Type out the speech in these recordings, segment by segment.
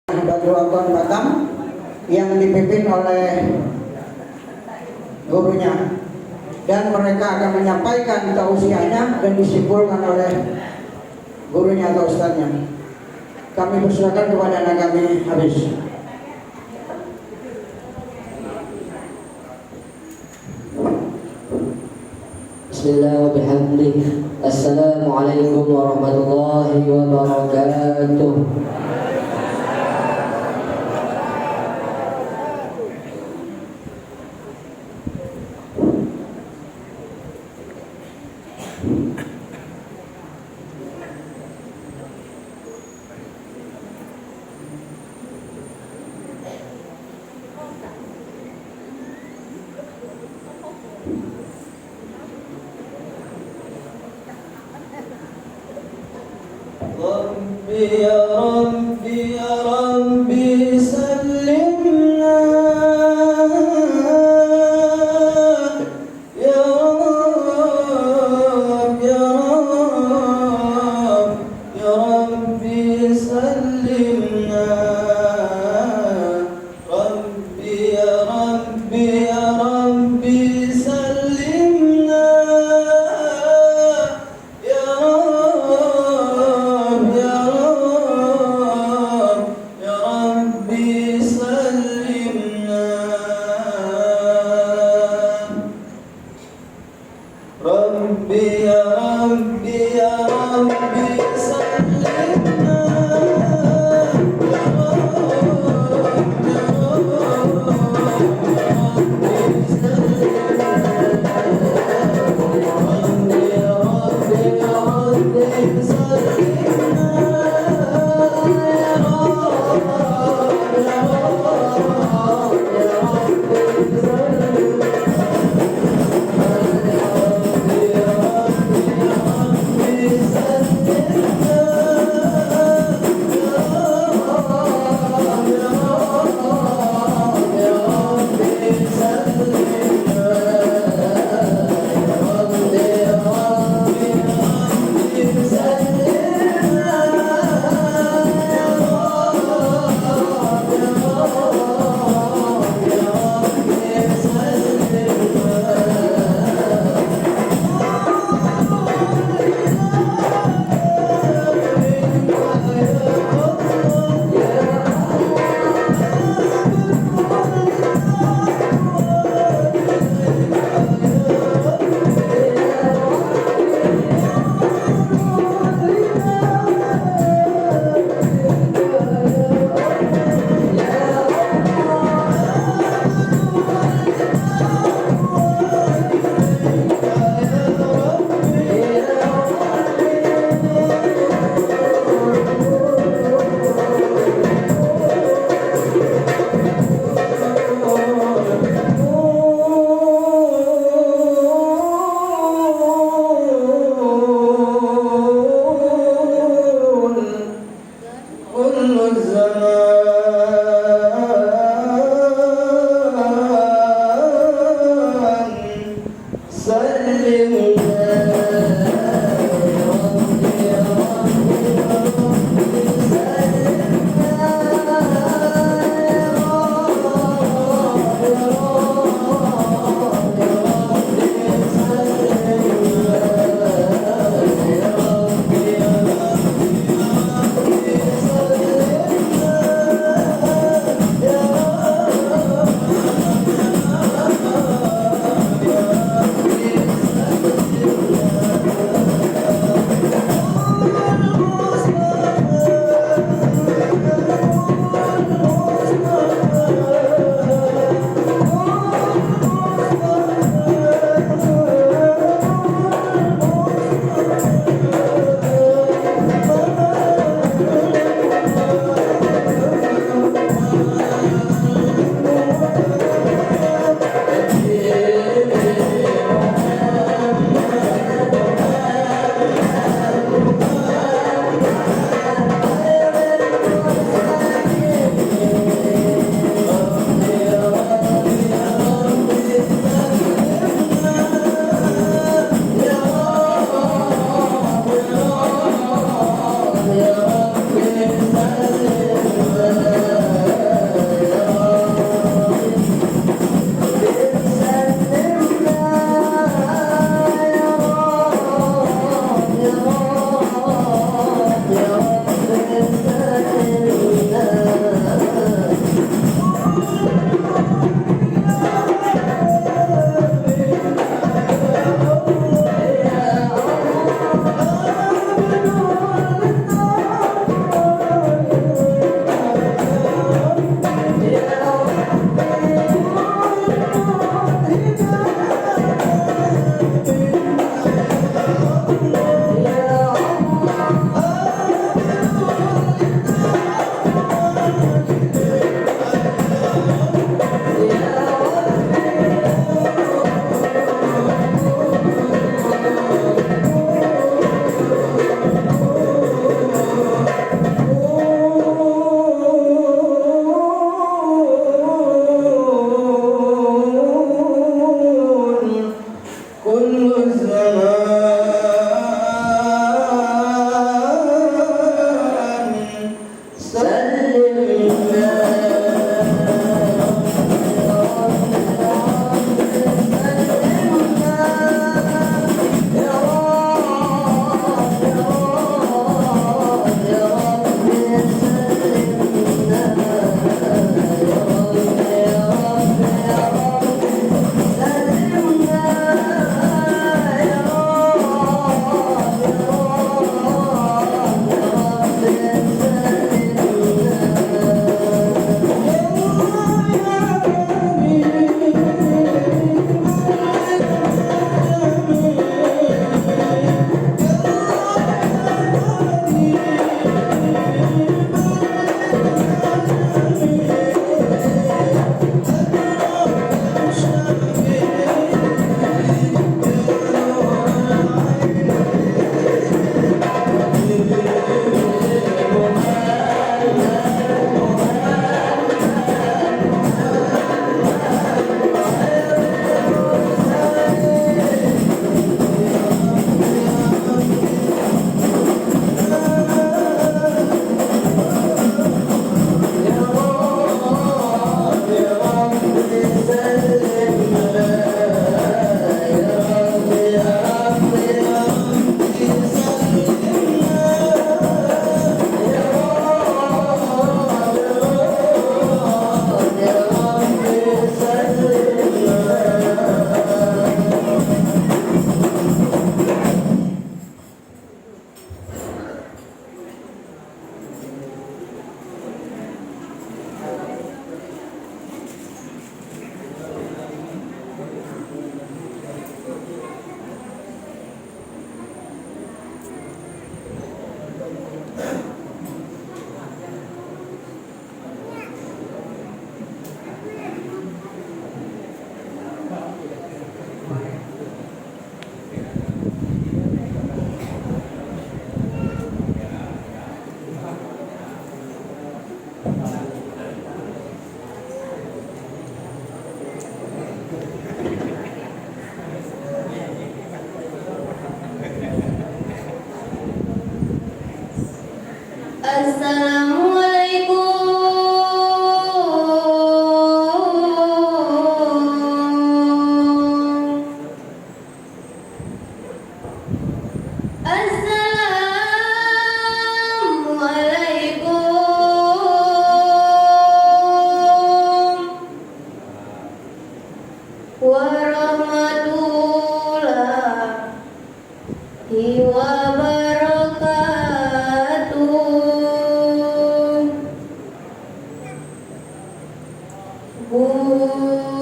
Badruakon Batam yang dipimpin oleh gurunya, dan mereka akan menyampaikan tausiahnya dan disimpulkan oleh gurunya atau ustadznya. Kami persilakan kepada anak kami habis. Bismillah wa bihamdih. Assalamualaikum warahmatullahi wabarakatuh. Rabbi ya Rabbi ya Rabbi sallimna ya Rabb ya Rabb ya Rabbi sallimna Rabbi ya Rabbi ya Rabbi sallimna Rabbi ya Rabbi ya Rabbi sallimna ya Rabb ya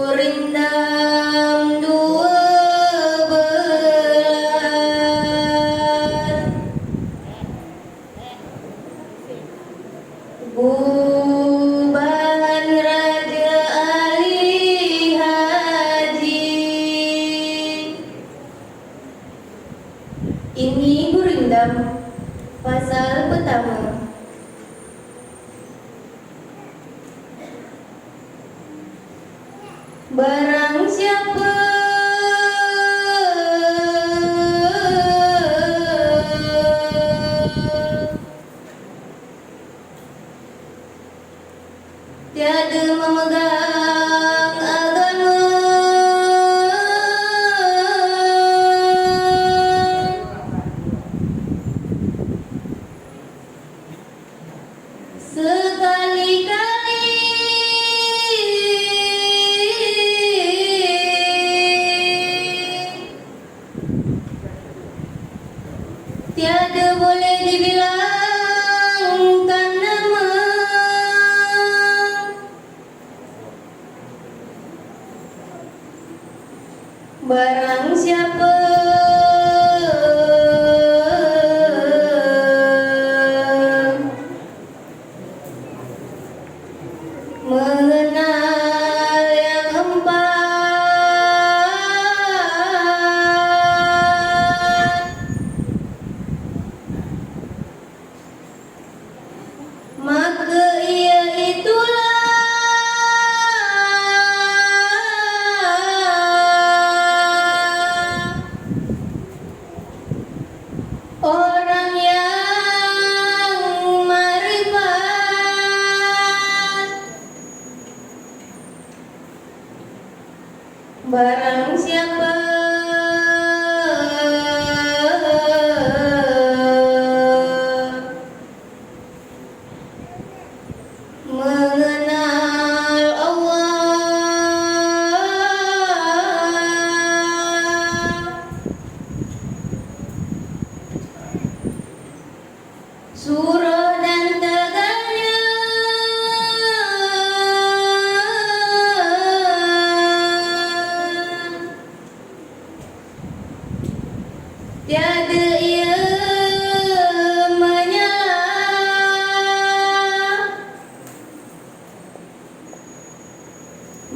Gurindam dua belas Gubahan Raja Ali Haji. Ini Gurindam pasal pertama. Barang siapa tiada memegang agama sekali-kali tiada boleh dibilangkan nama. Barang siapa mengenal yang empat, maka ia itulah orang yang marifat. Barang siapa mengenal Allah, surah dan tegaknya, tiada ia menyala.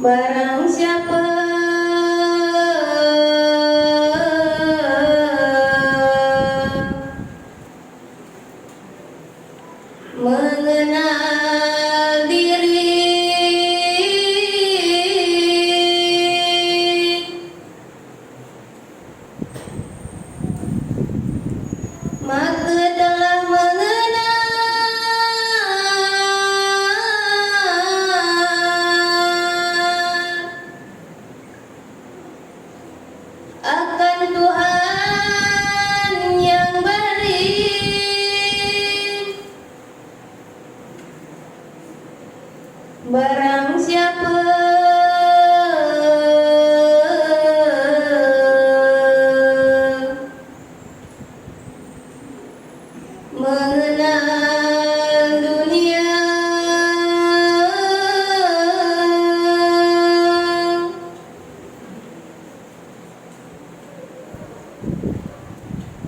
Barang siapa mengenal diri, maka telah mengenal akan Tuhan yang beri. Barang siapa mengenal dunia,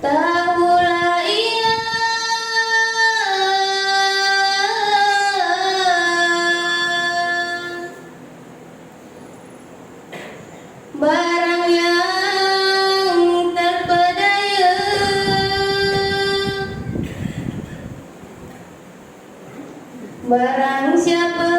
tahulah ia barang yang terpedaya. Barang siapa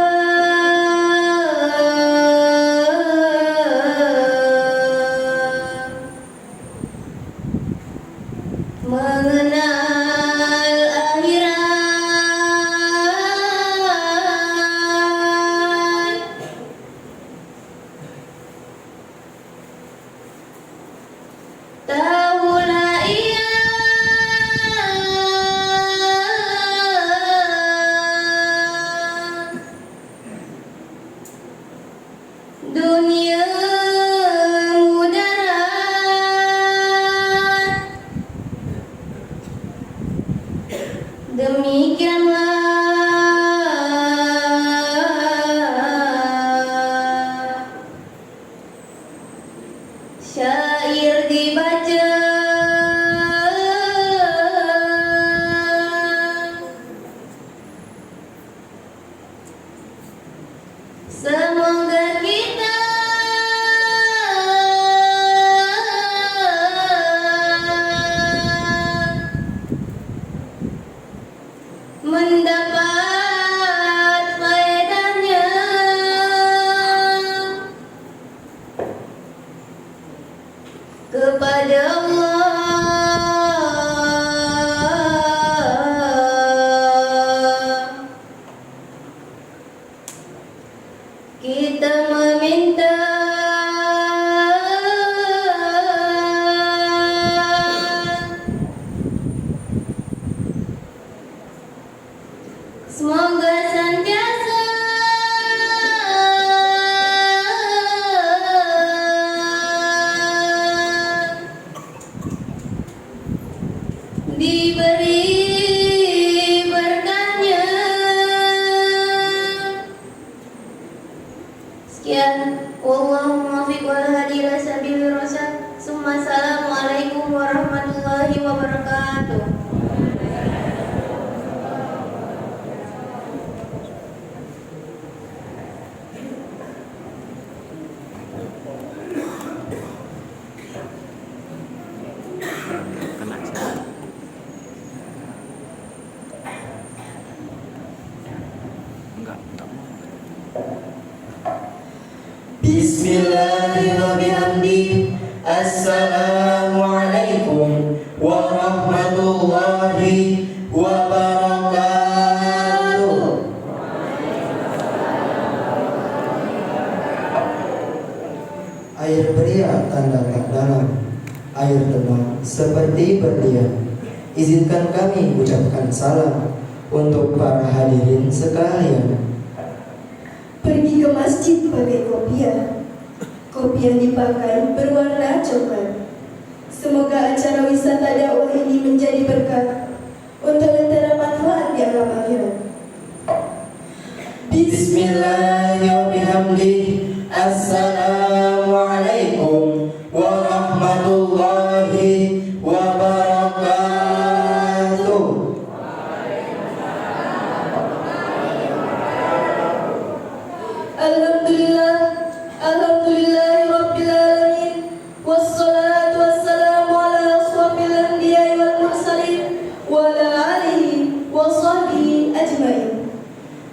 mengenal akhirat, tahulah ia dunia mudarat. Demikianlah syair dibaca, semoga kita mendapat faedahnya. Kepada Allah kita meminta, semoga senantiasa diberi berkahnya. Sekian, wallahu muwaffiq wal hadi ila sabilir rasyad. Summa assalamualaikum warahmatullahi wabarakatuh. Bismillahirrahmanirrahim. Assalamualaikum warahmatullahi wabarakatuh. Ayah tanda tak dalam, air tenang seperti berdiam. Izinkan kami ucapkan salam untuk para hadirin sekalian. Pergi ke masjid pakai kopiah. Kopiah dipakai berwarna coklat. Semoga acara wisata dakwah ini menjadi berkah untuk lentera manfaat di alam akhirat. Bismillahirrahmanirrahim. Assalamualaikum warahmatullahi wabarakatuh. Alhamdulillah, alhamdulillahirabbil alamin. Wassalatu wassalamu ala asrofil anbiya'i wal mursalin wa ala alihi wa sahbihi ajmain.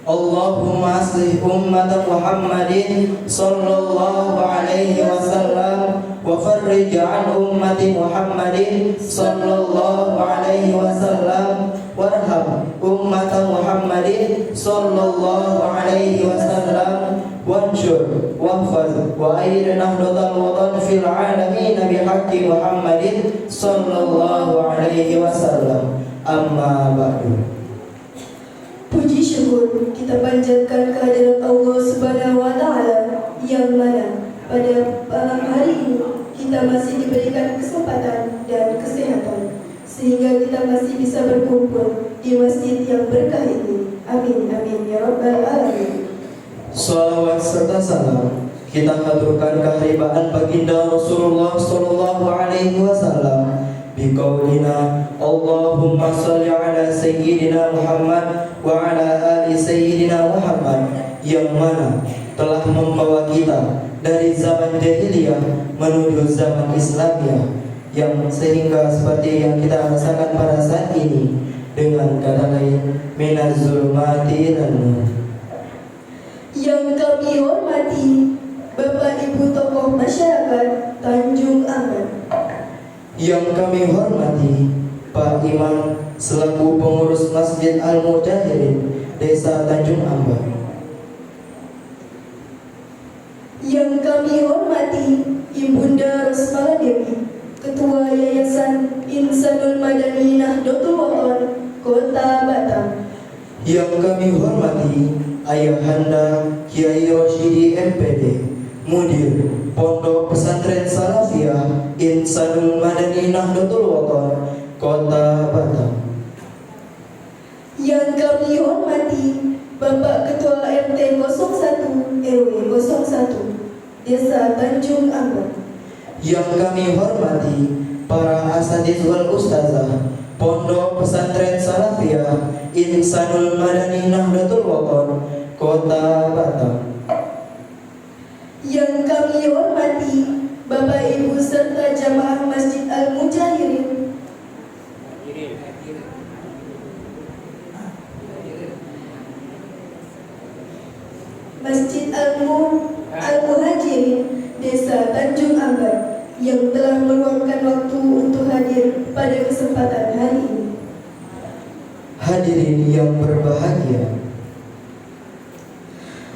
Allahumma aslih ummata Muhammadin sallallahu alaihi wasallam wa farrij an ummati Muhammadin sallallahu alaihi wasallam warham ummata Muhammadin sallallahu alaihi wasallam wanshur wahfaz wa ayyid nahdlatal watan fil alamin bihaqqi Muhammadin sallallahu alaihi wasallam. Amma ba'du. Puji syukur kita panjatkan kehadirat Allah Subhanahu wa taala yang mana pada malam hari ini kita masih diberikan kesempatan dan kesehatan sehingga kita masih bisa berkumpul di masjid yang berkah ini. Amin amin ya rabbal alamin. Salawat serta salam kita haturkan keharibaan baginda Rasulullah sallallahu alaihi wasallam biqaulina Allahumma shalli ala sayyidina Muhammad wa ala ali sayyidina Muhammad, yang mana telah membawa kita dari zaman jahiliyah menuju zaman Islamiyah, yang sehingga seperti yang kita rasakan pada saat ini, dengan kata lain minaz zulumati ilan nur. Yang kami hormati Bapak Ibu tokoh masyarakat Tanjung Amban, yang kami hormati Pak Imam selaku pengurus Masjid Al-Mujahirin Desa Tanjung Amban, yang kami hormati Ibunda Rosmala Dewi, Ketua Yayasan Insanul Madani Nahdlatul Wathon Kota Batam, yang kami hormati Ayahanda Kiai Rosyidi MPD, Mudir Pondok Pesantren Salafiyah Insanul Madani Nahdlatul Wathon Kota Batam, yang kami hormati Bapak Ketua RT 01 RW 01 Desa Tanjung Amban, yang kami hormati para asatiz wal ustazah Pondok Pesantren Salafiyah Insanul Madani Nahdlatul Wathon Kota Batam, yang kami hormati Bapak Ibu serta jamaah Masjid Al-Mujahirin, Masjid Al-Muhajirin Desa Tanjung Amban, yang telah meluangkan waktu untuk hadir pada kesempatan hari ini. Hadirin yang berbahagia,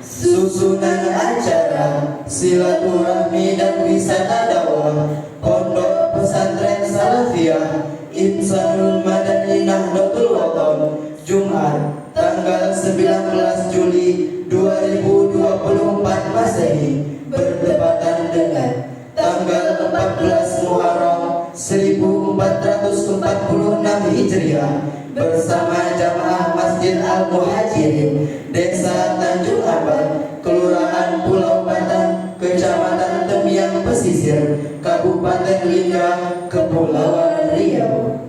susunan acara silaturahmi dan wisata dakwah Pondok Pesantren Salafiyah Insanul Madani Nahdlatul Wathon Jumat tanggal 19 Juli 2024 Masehi bertepatan dengan tanggal 14 Muharram 1446 Hijriah bersama jamaah Masjid Al-Muhajirin Desa Tanjung Amban, Kelurahan Pulau Batang, Kecamatan Temiang Pesisir, Kabupaten Lingga, Kepulauan Riau,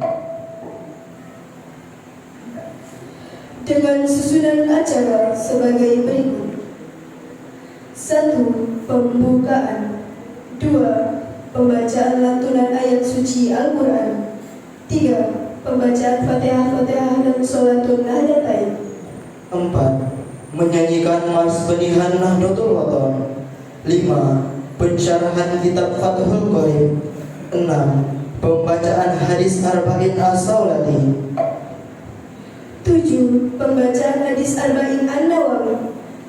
dengan susunan acara sebagai berikut: 1. Pembukaan. 2. Pembacaan lantunan ayat suci Al-Quran. 3. Pembacaan Fatihah dan Sholatul Nahdatain. 4. Menyanyikan Mars Penihan Nahdlatul Wathon. 5. Pensyarahan kitab Fathul Qorib. 6. Pembacaan hadis Arba'in As-Saulati. 7. Pembacaan hadis Arba'in An-Nawawi.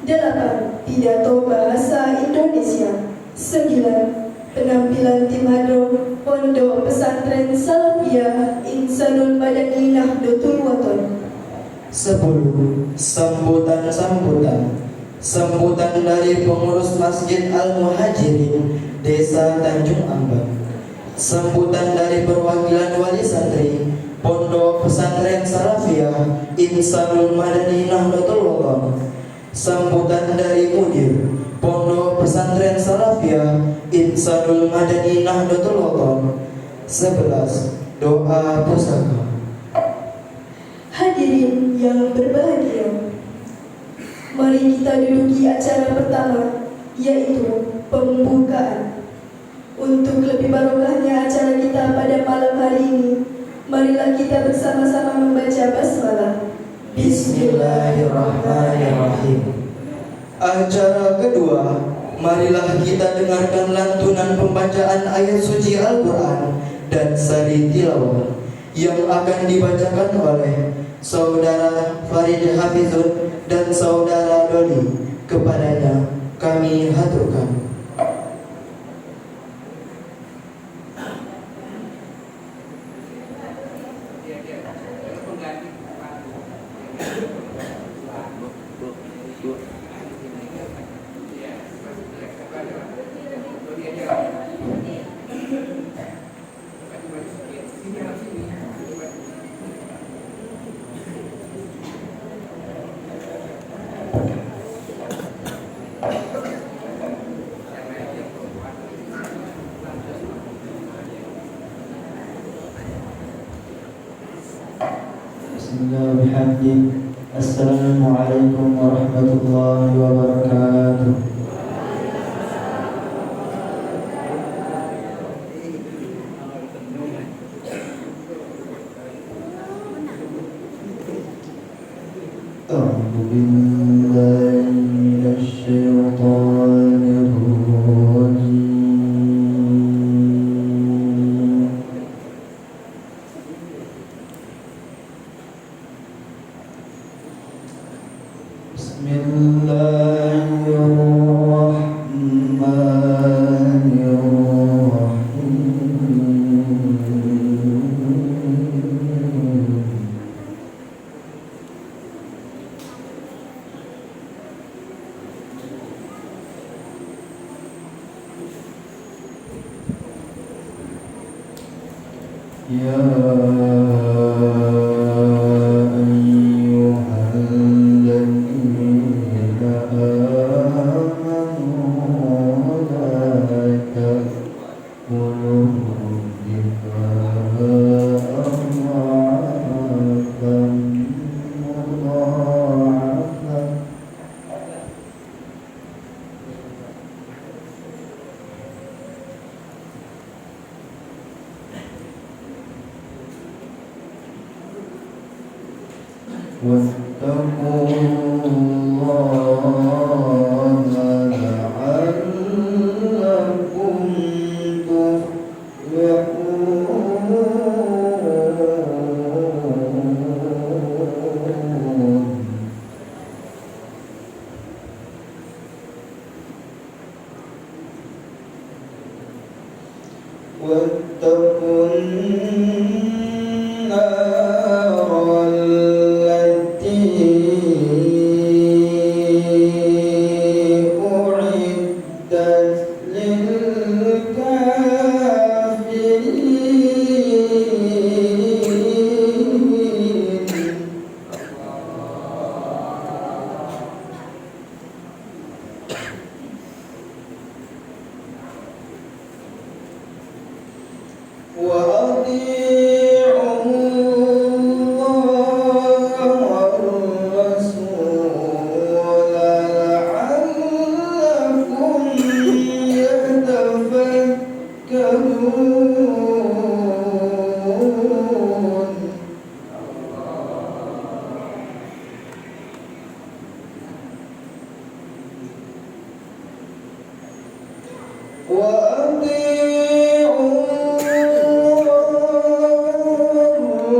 8. Pidato bahasa Indonesia. 9. penampilan tim hadroh Pondok Pesantren Salafiyah Insanul Madani Nahdlatul Wathon. 10. Sambutan dari pengurus Masjid Al-Muhajirin Desa Tanjung Ambak. Sambutan dari perwakilan wali santri Pondok Pesantren Salafiyah Insanul Madani Nahdlatul Wathon. Sambutan dari mudir Pondok Pesantren Salafiyah Insanul Madani Nahdlatul Wathon. 11. Doa pusaka. Hadirin yang berbahagia, mari kita duduki acara pertama, yaitu pembukaan. Untuk lebih barokahnya acara kita pada malam hari ini, marilah kita bersama-sama membaca basmalah. Bismillahirrahmanirrahim. Acara kedua, marilah kita dengarkan lantunan pembacaan ayat suci Al-Quran dan sari tilawah yang akan dibacakan oleh Saudara Farid Hafizun dan Saudara Doli. Kepadanya kami haturkan. Bismillahirrahmanirrahim. Assalamualaikum warahmatullahi wabarakatuh. A'udzu billahi minasy syaithanir rajim. Ya ayyuhalladzina amanu la ta'kulu riba adhafan mudha'afan. واتقوا الله لعلكم تفلحون. واتقوا النار التي أعدت للكافرين. وأطيعوا الله والرسول لعلكم يتفكرون. وأطيعوا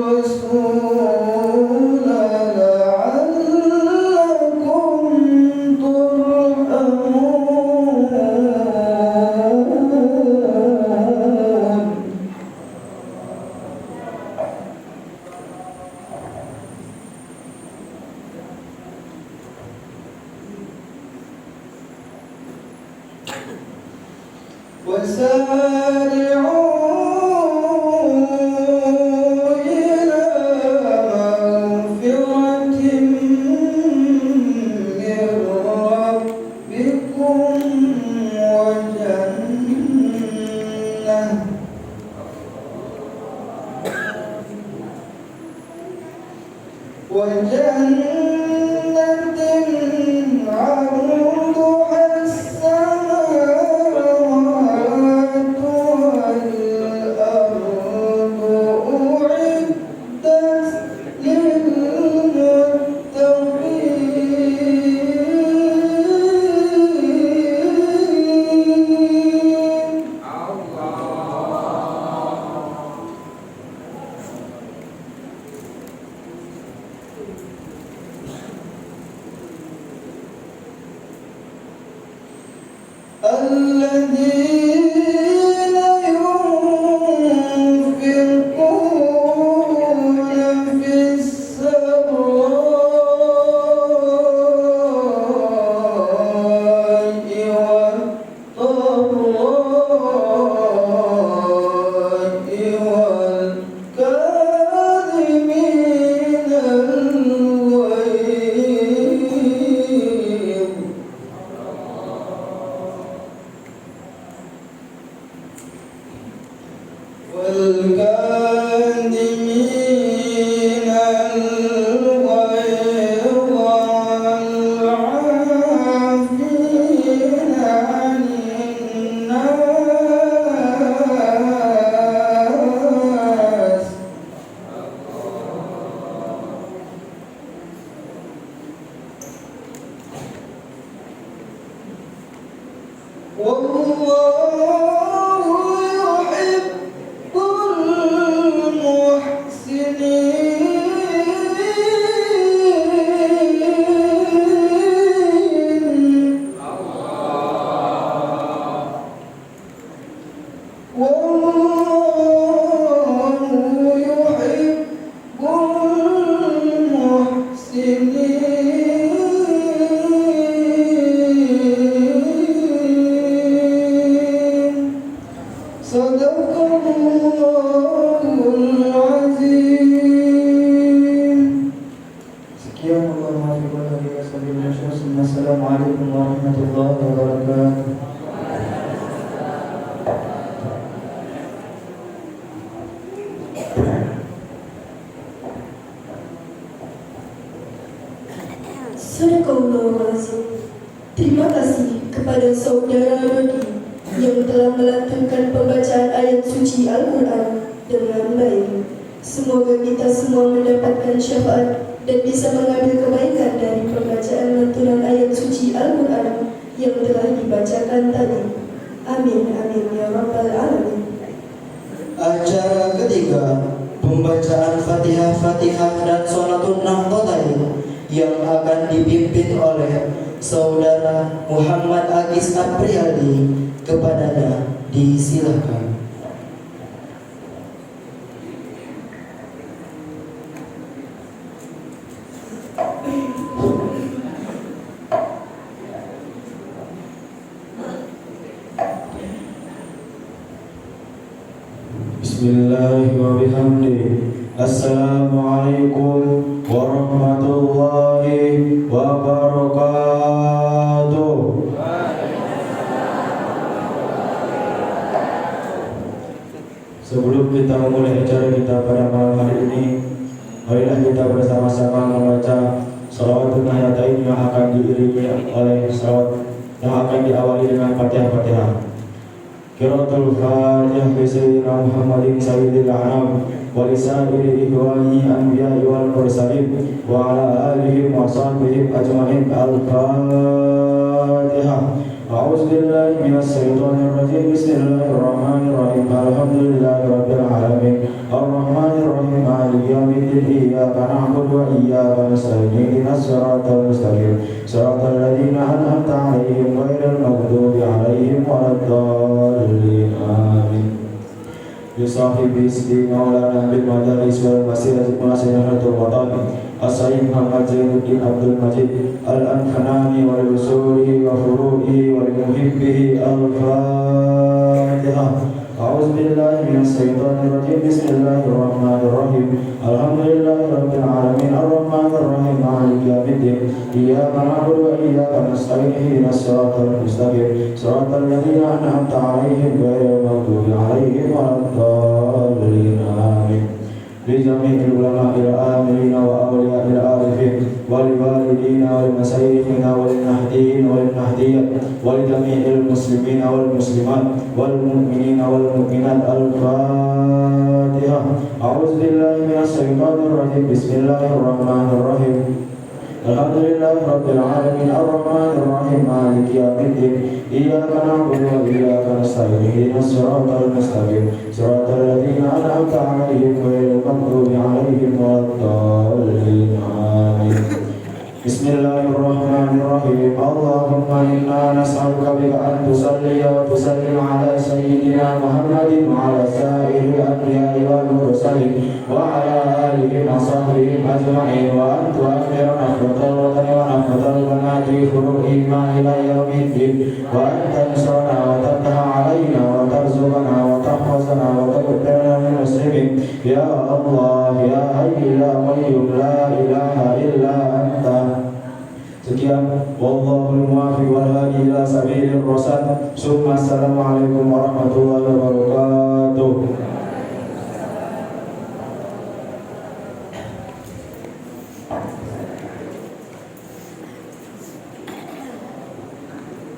الرسول لعلكم ترحمون. Assalamualaikum warahmatullahi wabarakatuh. Sadaqallahul-Azim. Terima kasih kepada saudara Dodi yang telah melantunkan pembacaan ayat suci Al-Quran dengan baik. Semoga kita semua mendapatkan syafaat dan bisa mengambil kebaikan dari pembacaan lantunan ayat suci Al-Quran yang telah dibacakan tadi. Amin, amin, ya Rabbal Alamin. Acara ketiga, pembacaan Fatihah dan Sholatul Nahdlatain yang akan dipimpin oleh Saudara Muhammad Agis Apriyadi. Kepadanya disilakan. Bismillahirrahmanirrahim. Assalamualaikum warahmatullahi wabarakatuh. Sebelum kita memulai acara kita pada malam hari ini, marilah kita bersama-sama membaca Shalawatul Nahdlatain yang akan diiringi oleh salawat yang akan diawali dengan Fatihah. Qiraatul Fatihah bi sayyidina Muhammadin sayyidil anam wa li sa'iri ikhwani anbiya'i wal mursalin wa ala alihi wa sahbihi ajma'in. Al-Fatihah. A'udzu billahi minasy syaithanir rajim. Bismillahirrahmanirrahim. Alhamdulillahi rabbil alamin. Ar-Rahmanir Rahim. Maliki yaumiddin. Iyyaka na'budu wa iyyaka nasta'in. Ihdinas siratal mustaqim. Siratal ladzina an'amta 'alaihim ghairil maghdubi 'alaihim waladdallin. Amin. Yusahibi Sidi Maulana bil Madaris wal Masirati Masiratul Watan As-Sayyid Muhammad Zainuddin Abdul Majid Al-Anfanani wal Usuli wa Furu'i wal Muhibbihi Al-Fatihah. الشيطان الرجيم بسم الله الرحمن الرحيم الحمد لله رب العالمين الرحمن الرحيم مالك يوم الدين إياك نعبد وإياك نستعين اهدنا الصراط المستقيم صراط الذين أنعمت عليهم غير المغضوب عليهم ولا الضالين آمين لجميع العلماء العاملين وأولياء العارفين ولوالدينا ولمشايخنا وللمهديين وللمهديات ولجميع المسلمين والمسلمات والمؤمنين والمؤمنات الفاتحة أعوذ بالله من الشيطان الرجيم بسم الله الرحمن الرحيم الحمد لله رب العالمين الرحمن الرحيم مالك يوم الدين إياك نعبد وإياك نستعين اهدنا الصراط المستقيم صراط الذين أنعمت عليهم غير المغضوب عليهم ولا الضالين آمين بسم الله الرحمن الرحيم اللهم إنا نسألك بك أن تصلي وتسلم على سيدنا محمد وعلى سائر الأنبياء والمرسلين وعلى آله وصحبه أجمعين وأن تؤمر نفرة الوطن ونفرة البنات فروعهما إلى يوم الدين وأن تنصرنا وتفتح علينا وترزقنا وتحفظنا وتكفرنا من المسلمين يا الله يا حي يا قيوم لا إله إلا أنت. Sekian, wallahul muwaffiq wal hadi ila sabilir rasyad. Assalamualaikum warahmatullahi wabarakatuh.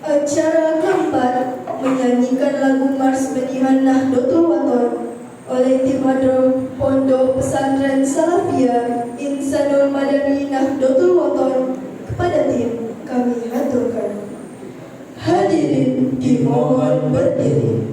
Acara keempat menyanyikan lagu Mars Medihan Nahdlatul Wathon oleh tim Hadroh Pondok Pesantren Salafiyah Insanul Madani Nahdlatul Wathon. Kepada tim kami haturkan. Hadirin dimohon berdiri.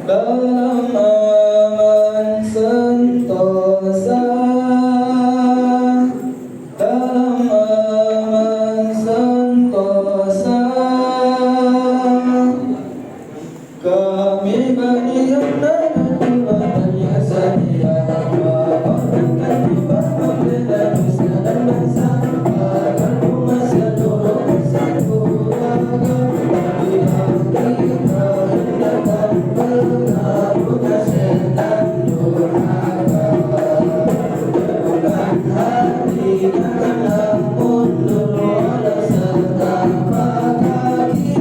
Dalam aman sentosa, dalam aman sentosa, kami berdiam dan bertanya setia mengorbankan jiwa membela nusa dan bangsa agar umat seluruh bersatu agama di hati kita hendak mengaruhkan setan durhaka. Bukan hati janganlah mundur walau setapak kaki,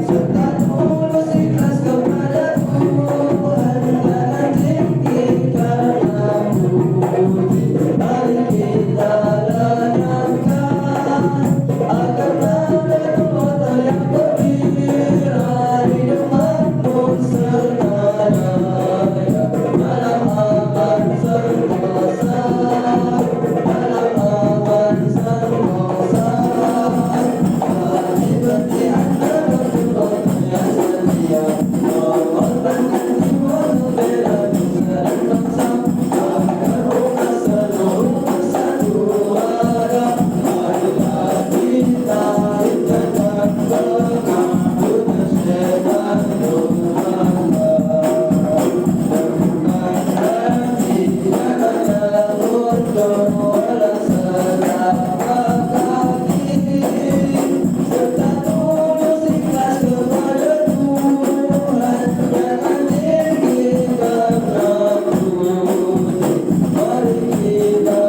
serta tulus ikhlas kepada Tuhan dan tinggikan puji. Mari kita lanjutkan agar Nahdlatul Wathon yang bergembira hidup makmur serta jaya dalam aman sentosa, dalam aman sentosa. Kami berdiam Nahdlatul Wathon yang setia mengorbankan jiwa membela nusa dan bangsa agar umat seluruh bersatu agama. Marilah kita hidupkan pengaruhnya setan durhaka. Bukan hati janganlah mundur walau setapak kaki, serta tulus ikhlas kepada Tuhan jangan tinggikan puji. Mari kita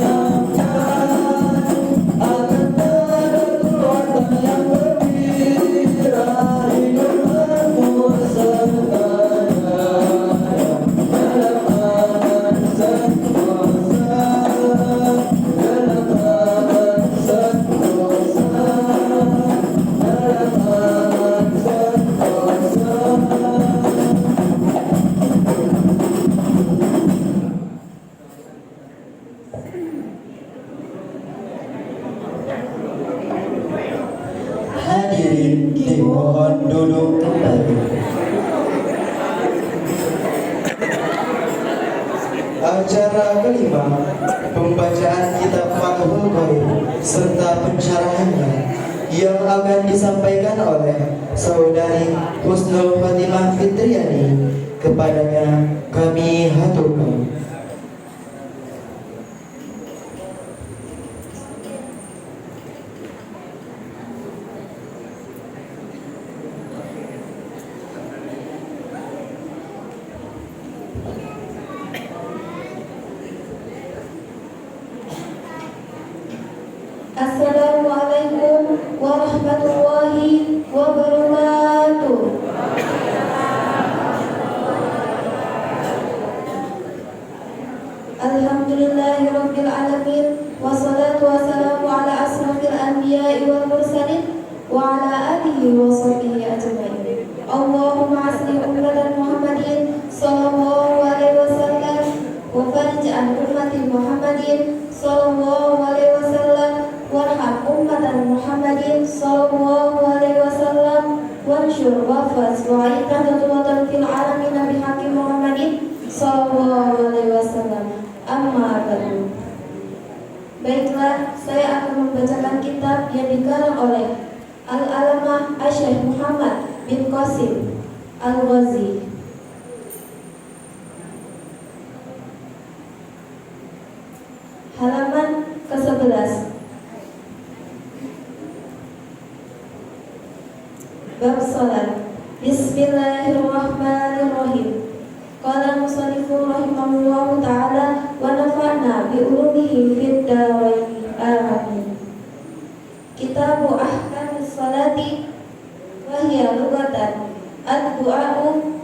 lanjutkan agar Nahdlatul Wathon yang bergembira hidup makmur serta jaya dalam aman sentosa, dalam aman sentosa, dalam aman sentosa. Hadirin dimohon duduk kembali. Acara kelima serta pencerahannya yang akan disampaikan oleh Saudari Husnul Fatimah Fitriani. Kepadanya kami haturkan. Assalamualaikum warahmatullahi wabarakatuh. Alhamdulillahirabbil alamin wassalatu wassalamu ala asrofil anbiya'i wal mursalin wa ala alihi wa sahbihi ajmain. Allahumma asli ummatan Muhammadin sallallahu alaihi wasallam wa farij an ummati Muhammadin sallallahu alaihi wasallam warham ummatan Muhammadin sallallahu alaihi wasallam wansyur wafaz wa aitatatuwatan fil alamin nabi hakim Muhammadin sallallahu alaihi wasallam. Amma ba'du. Baiklah, saya akan membacakan kitab yang dikarang oleh Al-Alamah Asy-Syaikh Muhammad bin Qasim Al-Ghazi. Halaman ke-11. Bab salat. Bismillahirrahmanirrahim. Qala musannifu rahimahullahu ta'ala wa nafa'na bi ulumihi fid dharain amin. Kitabu ahkamis salati wa hiya lughatan ad-du'a'u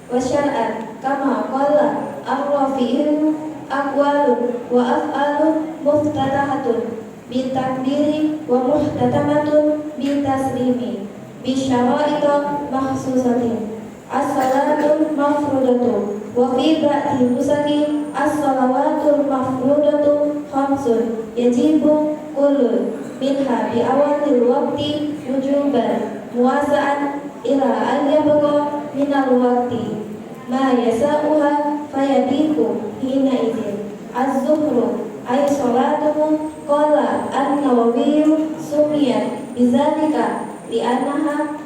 wa syar'an kama qala ar-rafi'u aqwalun wa af'alun muftatahatun bi takbiri wa muhtatamatun bi taslimi bi syara'ita mahsusatin. As-salatul mafrudatu wa fi ba'di nusaki as-salawatul mafrudatu khamsun yajibu kullu minha bi awalil waqti wujuban muwasa'an ila an yabqa minal waqti ma yasa'uha fayabiku hina idin. Az-zuhru ay salatuhu qala an-Nawawi sumiyat bizalika li'annaha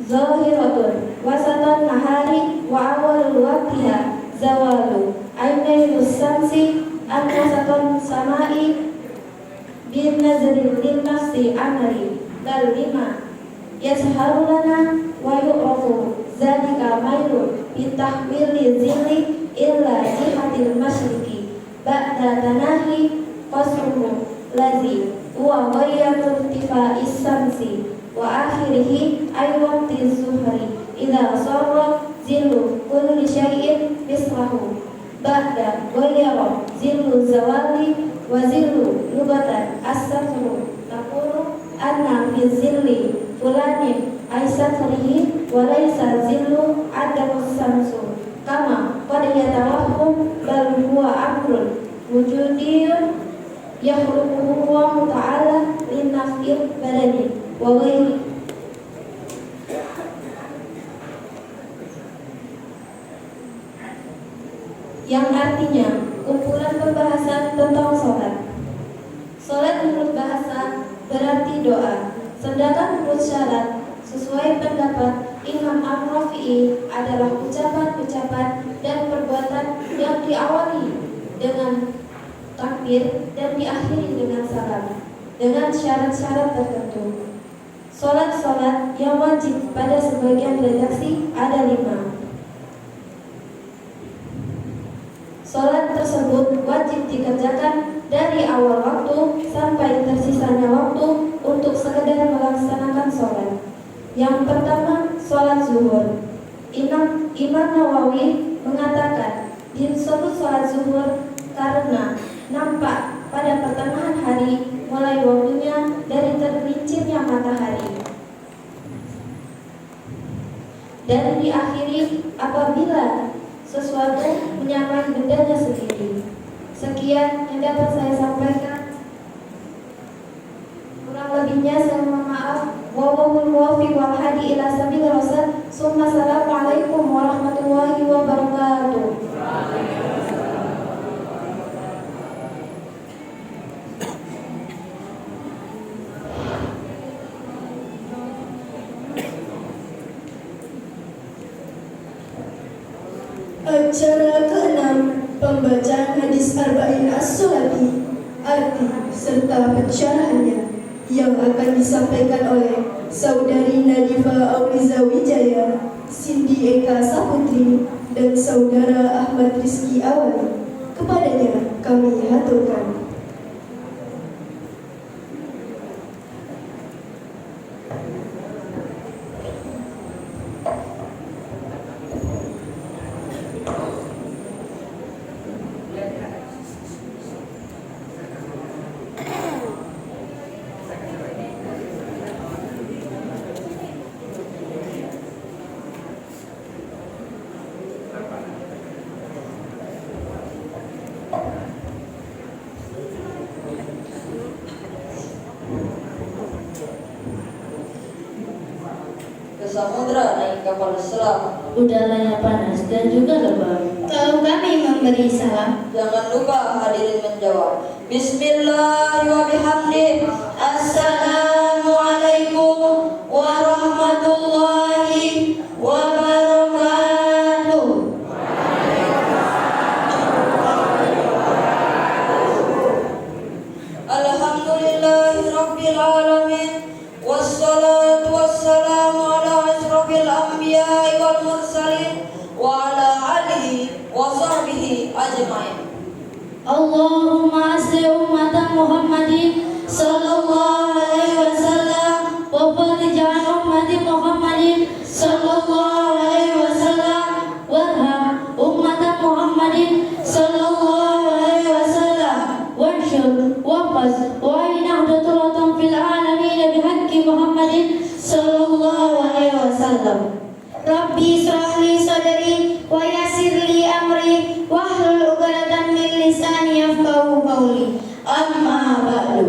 zahiratun wasatan nahari wa awalul waqtiha zawalu ainayus samsi an wasatan samai bin nazril lin nafsi amali bal lima yasharu lana wa yu'rafu zalika mailun bitahwili zilli illa jihatil masyriqi ba'da tanahi qasruhu lazi wa ghayatul tifa'is samsi wa akhirihi ay waqti zuhri idza sarra zillu kulli syai'in mislahu ba'da ghayra zillu zawali wa zillu lugatan as-satru taqulu anna fi zilli fulanin ay satrihi wa laysa zillu adamus samsu kama qad yatawahhum bal huwa amrun wujudiyun yakhluquhu Allah ta'ala linnaf'il badani wa ghairi. Yang artinya kumpulan pembahasan tentang sholat. Sholat menurut bahasa berarti doa, sedangkan menurut syarat sesuai pendapat Imam Ar-Rafi'i adalah ucapan-ucapan dan perbuatan yang diawali dengan takbir dan diakhiri dengan salam dengan syarat-syarat tertentu. Sholat-sholat yang wajib pada sebagian redaksi ada 5. Sholat tersebut wajib dikerjakan dari awal waktu sampai tersisanya waktu untuk sekedar melaksanakan sholat. Yang pertama, sholat zuhur. Imam Nawawi mengatakan disebut sholat zuhur karena nampak pada pertengahan hari mulai waktunya dari tergelincirnya matahari dan diakhiri apabila sesuatu menyamai bendanya sendiri. Sekian yang dapat saya sampaikan. Kurang lebihnya saya mohon maaf. Wallahul muwaffiq wal hadi ila sabilir rasyad. Assalamualaikum warahmatullahi wabarakatuh. Acara ke-6, pembacaan hadis Arba'in As-Sholati, arti serta pencerahannya yang akan disampaikan oleh Saudari Nadifa Auliza Wijaya, Cindy Eka Saputri, dan Saudara Ahmad Rizki Awali. Kepadanya kami haturkan. Ke samudra naik kapal selam. Udaranya panas dan juga lebam. Kalau kami memberi salam, Jangan lupa hadirin menjawab. Bismillah wa bihamdi. Assalamualaikum warahmatullahi wabarakatuh. Alhamdulillahi rabbil alamin. Wassalatu wassalamu ala asrofil anbiya'i wal mursalin wa ala alihi wa sahbihi ajmain. Allahumma asli ummatan Muhammadin sallallahu alaihi wasallam wa farij an ummati Muhammadin sallallahu alaihi wasallam warham ummatan Muhammadin sallallahu alaihi wasallam wansyur waqas wa inahdatul fil alamin bihaqqi Muhammadin sallallahu alaihi wasallam. Rabbi israh li sadri wa yassir li amri wahlul 'uqdatam min lisani yafqahu qawli. Amma ba'du.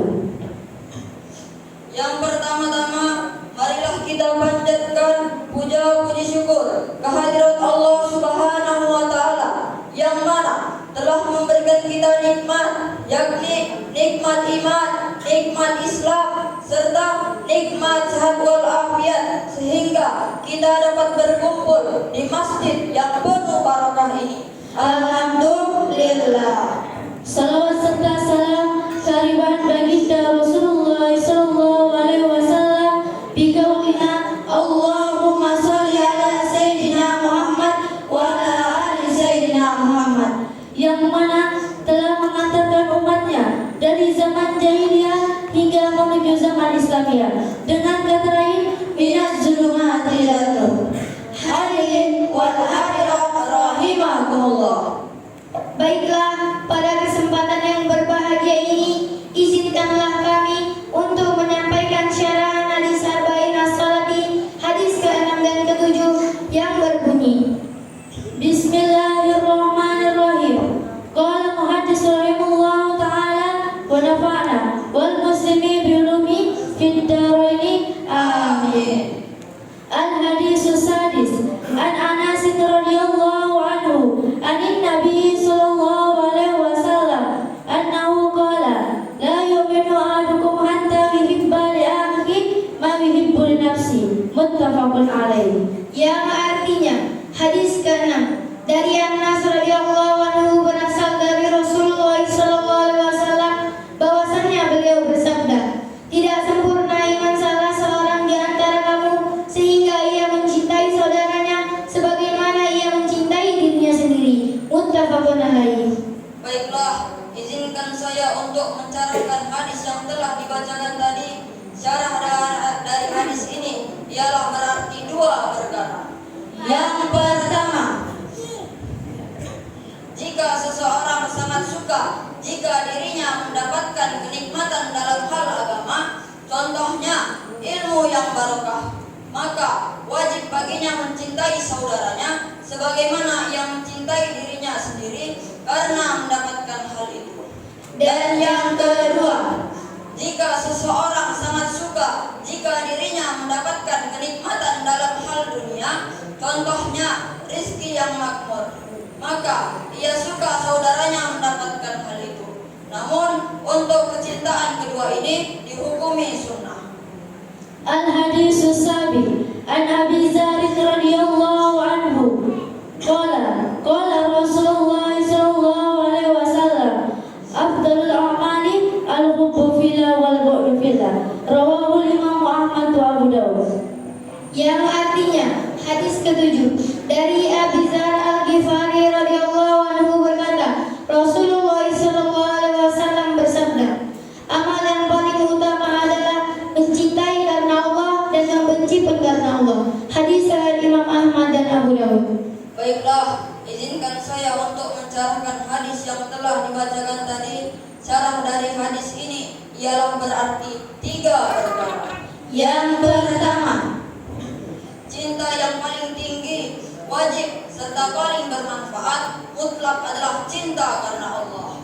Yang pertama-tama, marilah kita panjatkan puja puji syukur kehadirat Allah Subhanahu wa taala yang mana telah memberikan kita nikmat, yakni nikmat iman, nikmat Islam, serta nikmat sehat wal afiat, sehingga kita dapat berkumpul di masjid yang penuh barakah ini. Alhamdulillah. Salawat serta salam kariban baginda Rasulullah sallallahu alaihi wasallam bikaulina Allahumma shalli ala sayyidina Muhammad wa ala ali sayyidina Muhammad, yang mana telah mengantarkan umatnya dari zaman jahiliyah hingga menuju zaman Islamiyah dengan kata lain minaz zulumati ilal nur. Hadirin wal hadirat rahimakumullah. Baiklah, pada kesempatan yang berbahagia ini, izinkanlah kami untuk menyampaikan syarahan hadis Arba'in As-Sholati, hadis ke-6 dan ke-7 yang berbunyi. Bismillahirrahmanirrahim. Qala muhaddis rahimahullah ta'ala wa nafa'na wal muslimi bi ulumi fid daraini amin. Al-hadis sadis an Anas radhiyallahu anhu anin Nabi sallallahu alaihi wasallam annahu qala la yu'minu ahadukum hatta yuhibba li akhihi ma yuhibbu li nafsihi, muttafaqun alaihi. Yang artinya, hadis ke-6 dari Anas radhiyallahu anhu berasal dari Rasulullah sallallahu alaihi wasallam bahwasanya beliau bersabda, tidak sempurna iman salah seorang di antara kamu sehingga ia mencintai saudaranya sebagaimana ia mencintai dirinya sendiri. Muttafaqun alaihi. Baiklah, izinkan saya untuk mencarahkan hadis yang telah dibacakan tadi. Syarah dari hadis ini ialah berarti dua perkara. Yang pertama, jika seseorang sangat suka jika dirinya mendapatkan kenikmatan dalam hal agama, contohnya ilmu yang barokah, maka wajib baginya mencintai saudaranya sebagaimana ia mencintai dirinya sendiri karena mendapatkan hal itu. Dan yang kedua, jika seseorang sangat suka jika dirinya mendapatkan kenikmatan dalam hal dunia, contohnya rizki yang makmur, maka ia suka saudaranya mendapatkan hal itu. Namun untuk kecintaan kedua ini dihukumi sunnah. Al-hadis sabi an Abi Dzar radhiyallahu anhu qala artinya. Hadis ke-7 dari Abi Dzar Al-Ghifari radhiyallahu anhu berkata, Rasulullah sallallahu alaihi wasallam bersabda, amal yang paling utama adalah mencintai karena Allah dan membenci pun karena Allah. Hadis riwayat Imam Ahmad dan Abu Dawud. Baiklah, izinkan saya untuk mencerahkan hadis yang telah dibacakan tadi. Syarah dari hadis ini ialah berarti 3 perkara. Yang pertama, cinta yang paling tinggi, wajib serta paling bermanfaat mutlak adalah cinta karena Allah.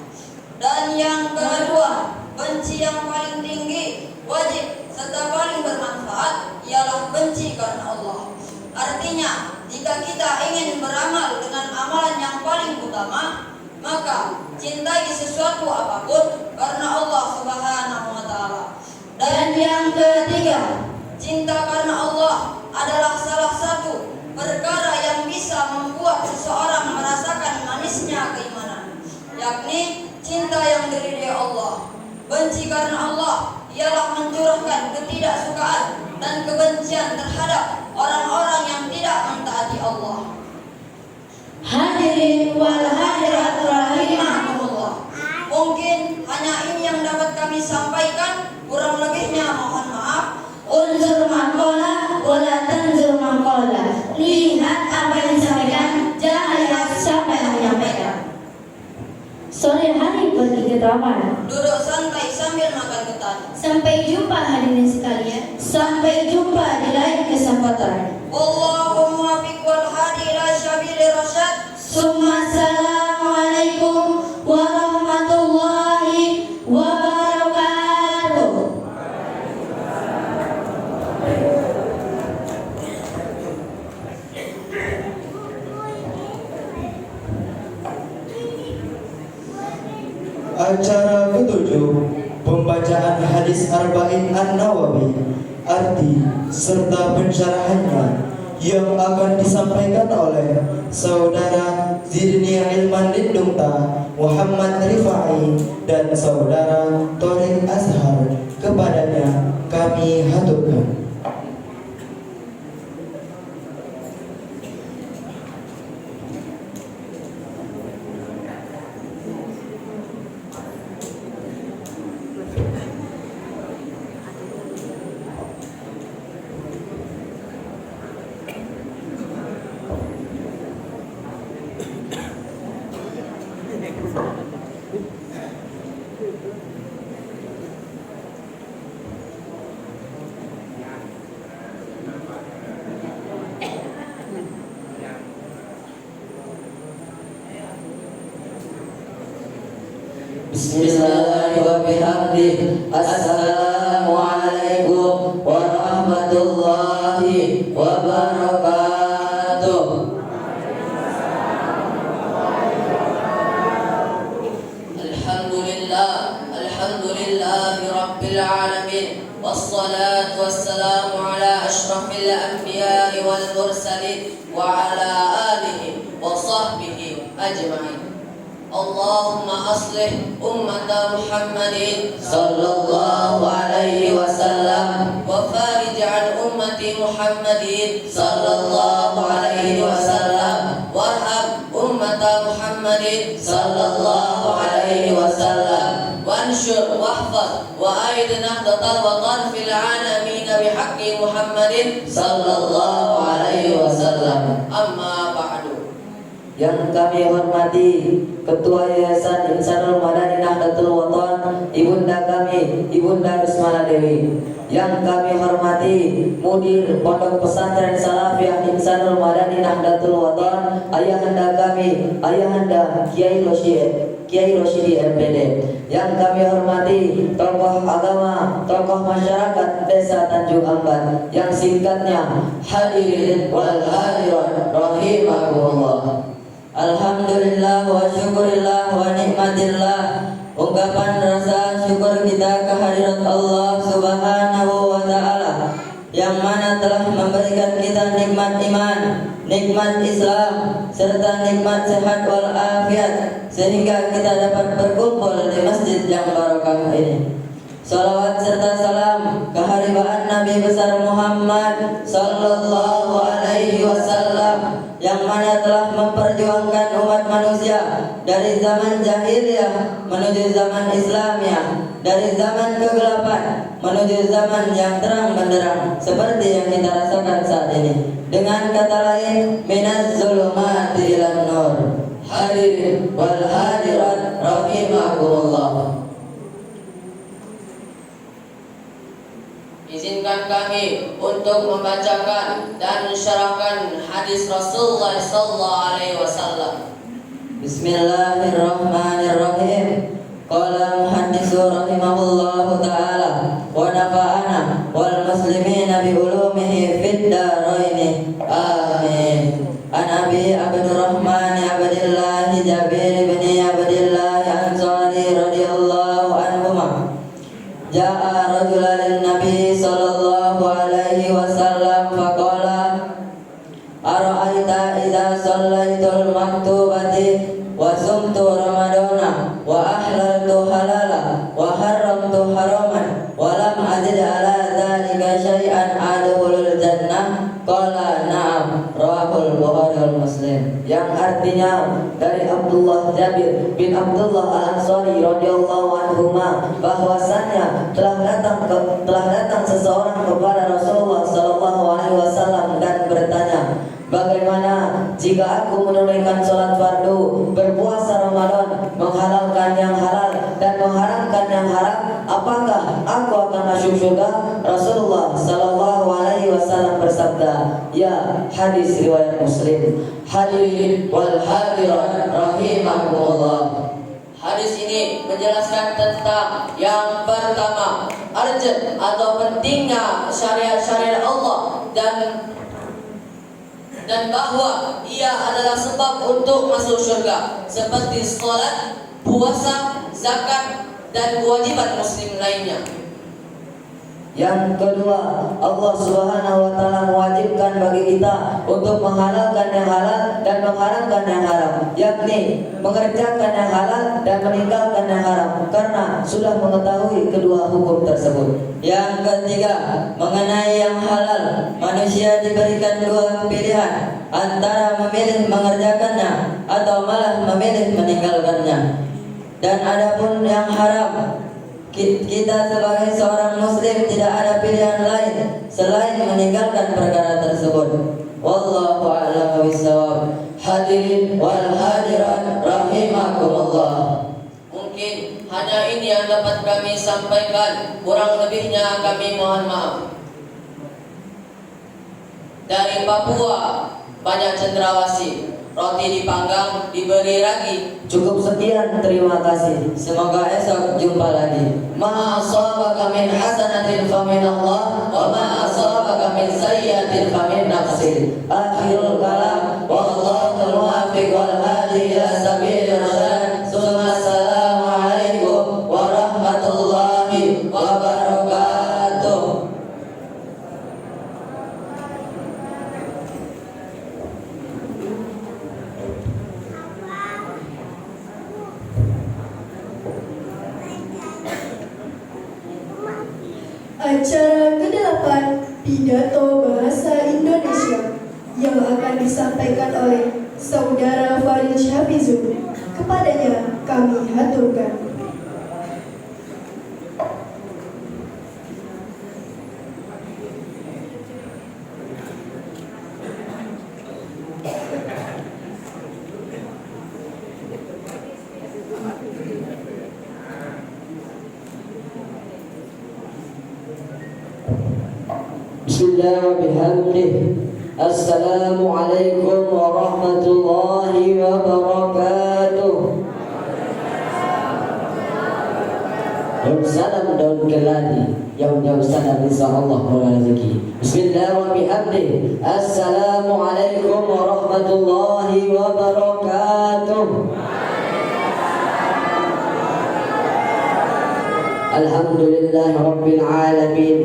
Dan yang kedua, benci yang paling tinggi, wajib serta paling bermanfaat ialah benci karena Allah. Artinya, jika kita ingin beramal dengan amalan yang paling utama, maka cintai sesuatu apapun karena Allah Subhanahu wa taala. Dan yang ketiga, cinta karena Allah adalah salah satu perkara yang bisa membuat seseorang merasakan manisnya keimanan, yakni cinta yang diridhai Allah. Benci karena Allah ialah mencurahkan ketidaksukaan dan kebencian terhadap orang-orang yang tidak mentaati Allah. Hadirin wal hadirat rahimakumullah. Mungkin hanya ini yang dapat kami sampaikan, kurang lebihnya mohon maaf. Unzur maqala wa la tanzur maqala. Lihat apa yang disampaikan, jangan lihat siapa yang menyampaikan. Sore hari pergi ke taman. Duduk santai sambil makan ketan. Sampai jumpa hadirin sekalian. Sampai jumpa di lain kesempatan. Wallahu muwaffiq wal hadi ila sabilir rasyad. Assalamualaikum warahmatullahi wabarakatuh. Acara ke-7, pembacaan hadis Arba'in An-Nawawi, arti serta pensyarahannya yang akan disampaikan oleh Saudara Zidni Ilman Lindungta Muhammad Rifai dan Saudara Torik Azhar. Kepadanya kami haturkan. Bismillahirrahmanirrahim. Assalamualaikum warahmatullahi wabarakatuh. Alhamdulillahi rabbil alamin. Wassalatu wassalamu ala ashrafil anbiya'i wal mursalin wa ala alihi wa sahbihi ajma'in. Allahumma aslih ummata Muhammadin sallallahu alaihi wasallam wa farij an ummati Muhammadin sallallahu alaihi wasallam warham ummata Muhammadin sallallahu alaihi wasallam wanshur wahfaz wa aid nahdatal watan fil alamin bihaqqi Muhammadin sallallahu alaihi wasallam. Amma ba'du. Yang kami hormati Ketua Yayasan Insanul Madani Nahdlatul Watan, Ibunda kami, Ibunda Rusmana Dewi. Yang kami hormati Mudir Pondok Pesantren Salafiyah Insanul Madani Nahdlatul Watan, Ayahanda kami, Ayahanda Kiai Rosyidi MPD. Yang kami hormati tokoh agama, tokoh masyarakat Desa Tanjung Amban, yang singkatnya hadirin wal hadirat rahimakumullah. Alhamdulillah wa syukurillah wa nikmatillah. Ungkapan rasa syukur kita kehadirat Allah Subhanahu wa ta'ala, yang mana telah memberikan kita nikmat iman, nikmat Islam, serta nikmat sehat wal afiat, sehingga kita dapat berkumpul di masjid yang barokah ini. Salawat serta salam keharibaan Nabi besar Muhammad Sallallahu Alaihi Wasallam yang mana telah memperjuangkan umat manusia dari zaman jahiliyah menuju zaman Islamiyah, dari zaman kegelapan menuju zaman yang terang benderang seperti yang kita rasakan saat ini. Dengan kata lain, minaz zulumati ilan nur. Hadirin wal hadirat rahimakumullah. Izinkan kami untuk membacakan dan mensyarahkan hadis Rasulullah sallallahu alaihi wasallam. Bismillahirrahmanirrahim. Qala muhaddisu rahimahullahu ta'ala wa nafa'ana wal muslimina bi ulumihi fid dharain. Amin. An Abi Abdurrahman Abdillah Jabir bin Abdillah Ansari radhiyallahu anhuma. Ja'a rajulan Nabi sallallahu alaihi wasallam faqala ara'aita idza shallaitul maktubati wa sumtu ramadana wa ahlaltu halala wa haramtu haraman wa lam ajid ala dzalika syai'an adkhulul jannah. Qala na'am. Rawahul Bukhari wal Muslim. Yang artinya dari Abdullah Jabir bin Abdullah Al-Ansari radhiyallahu anhuma bahwasannya telah datang seseorang kepada Rasulullah sallallahu alaihi wasallam dan bertanya, bagaimana jika aku menunaikan sholat fardu, berpuasa Ramadan, menghalalkan yang halal dan mengharamkan yang haram, apakah aku akan masuk surga? Rasulullah sallallahu alaihi wasallam bersabda, ya, hadis riwayat Muslim. Hadirin wal hadirat rahimakumullah. Hadis ini menjelaskan tentang yang pertama, urgent atau pentingnya syariat-syariat Allah dan bahwa ia adalah sebab untuk masuk surga seperti salat, puasa, zakat dan kewajiban muslim lainnya. Yang kedua, Allah Subhanahu wa taala mewajibkan bagi kita untuk menghalalkan yang halal dan mengharamkan yang haram, yakni mengerjakan yang halal dan meninggalkan yang haram karena sudah mengetahui kedua hukum tersebut. Yang ketiga, mengenai yang halal, manusia diberikan dua pilihan antara memilih mengerjakannya atau malah memilih meninggalkannya. Dan adapun yang haram, kita sebagai seorang muslim tidak ada pilihan lain selain meninggalkan perkara tersebut. Wallahu a'lam bishawab. Hadirin wal hadirat rahimakumullah. Mungkin hanya ini yang dapat kami sampaikan, kurang lebihnya kami mohon maaf. Dari Papua banyak cendrawasih, roti dipanggang, diberi ragi. Cukup sekian, terima kasih. Semoga esok jumpa lagi. Ma asabaka min hasanatin famin Allah, wa ma asabaka min sayyiatin famin nafsik. Akhirul kalam, wallahu muwaffiq wal hadi ila sabilir rasyad. Assalamualaikum warahmatullahi wabarakatuh. Acara ke-8 Pidato Bahasa Indonesia yang akan disampaikan oleh Saudara Farid Syafizul. Kepadanya kami haturkan. Bismillah wa bihamdih. Assalamualaikum warahmatullahi wabarakatuh. Salam daun keladi yang jauh salam insyaallah mulai rezeki. Bismillah wa bihamdih. Assalamualaikum warahmatullahi wabarakatuh. Alhamdulillahi rabbil alamin.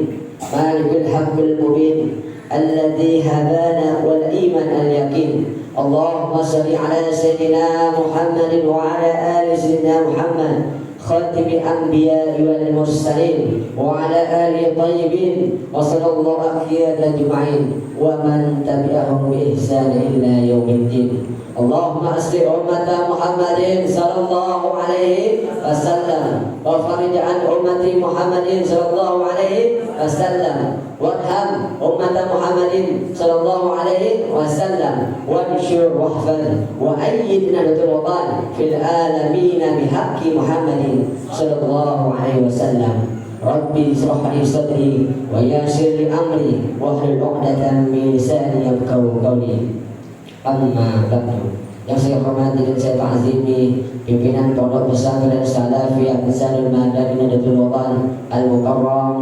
مالك الحق المبين الذي هدانا والإيمان اليقين. اللهم صل على سيدنا محمد وعلى آل سيدنا محمد خاتم الأنبياء والمرسلين وعلى آله الطيبين وصلى الله عليه أجمعين ومن تبعهم بإحسان إلى يوم الدين. اللهم أصلح أمة محمد صلى الله عليه وسلم وفرج عن أمة محمد صلى الله عليه وسلم وارحم أمة محمد صلى الله عليه وسلم وانشر واحفظ وأيد نهضة الوطن في العالمين بحق محمد صلى الله عليه وسلم. Rabbi israh li sadri wa yassir li amri wahlul 'uqdatam min lisani yafqahu qawli. Amma ba'du. Yang saya hormati dan saya ta'zimi pimpinan Pondok Pesantren Salafiyah Ansarul Madani Nahdlatul Watan Al-Mukarram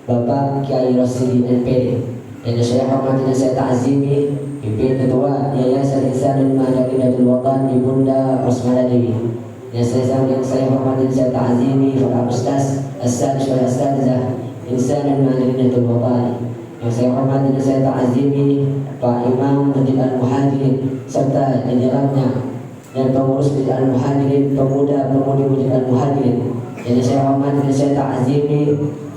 Bapak Kiai Rasidin NPD. Dan saya hormati dan saya ta'zimi pimpinan Ketua Yayasan Ansarul Madani Nahdlatul Watan Ibunda Rosmala Dewi. Yang saya hormati dan saya ta'zimi para ustaz, asatidz wal asatizah Ansarul Madani Nahdlatul Watan. Yang saya hormati dan saya ta'zimi Pak Imam Masjid Al-Muhajirin serta jajarannya dan pengurus Masjid Al-Muhajirin, pemuda-pemudi Masjid Al-Muhajirin. Yang saya hormati dan saya ta'zimi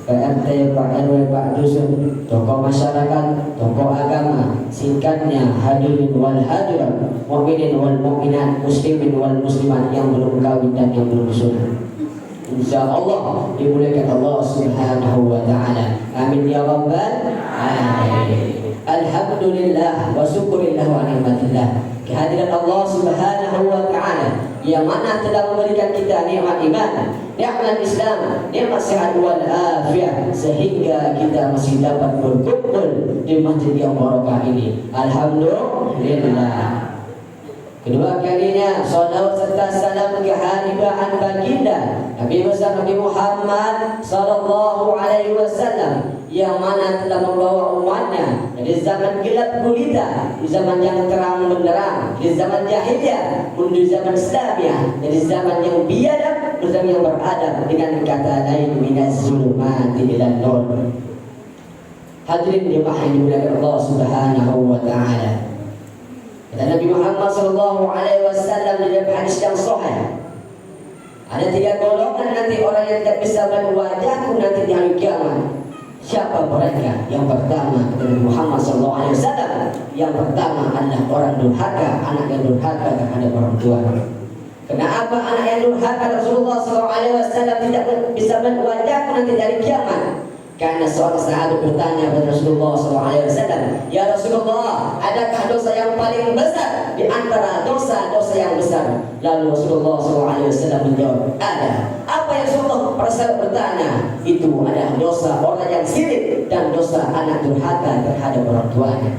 Pak RT, Pak RW, Pak Dusun, tokoh masyarakat, tokoh agama, singkatnya hadirin wal hadirat, mukminin wal mukminat, muslimin wal muslimat yang belum kawin dan yang belum sunat. InsyaAllah dimuliakan Allah Subhanahu wa ta'ala. Amin ya rabbal alamin. Alhamdulillah wa syukurillah wa ni'matillah. Kehadiran Allah Subhanahu wa ta'ala yang mana telah memberikan kita nikmat iman, nikmat Islam, nikmat sehat wal afiat sehingga kita masih dapat berkumpul di masjid yang barakah ini. Alhamdulillah. Kedua kalinya salawat serta salam kehadiran baginda Nabi besar Nabi Muhammad sallallahu alaihi wasallam yang mana telah membawa umatnya dari zaman gelap gulita, di zaman yang terang benderang, di zaman jahiliyah menuju zaman Islamiyah, dari zaman yang biadab ke zaman yang beradab, dengan kata lain minaz zulumati ilan nur. Hadirin jemaah yang dimuliakan Allah Subhanahu wa ta'ala. Kata Nabi Muhammad sallallahu alaihi wasallam di dalam hadis yang sahih, ada 3 golongan nanti orang yang tidak bisa melihat wajahku nanti di hari kiamat. Siapa mereka? Yang pertama kata Nabi Muhammad sallallahu alaihi wasallam, yang pertama adalah orang durhaka, anak yang durhaka terhadap orang tua. Kenapa anak yang durhaka Rasulullah sallallahu alaihi wasallam tidak bisa melihat wajahku nanti di hari kiamat? Karena seorang sahabat bertanya kepada Rasulullah SAW, ya Rasulullah, adakah dosa yang paling besar di antara dosa-dosa yang besar? Lalu Rasulullah SAW menjawab, ada. Apa yang Rasulullah? Para sahabat bertanya, itu adalah dosa orang yang sirik dan dosa anak durhaka terhadap orang tuanya.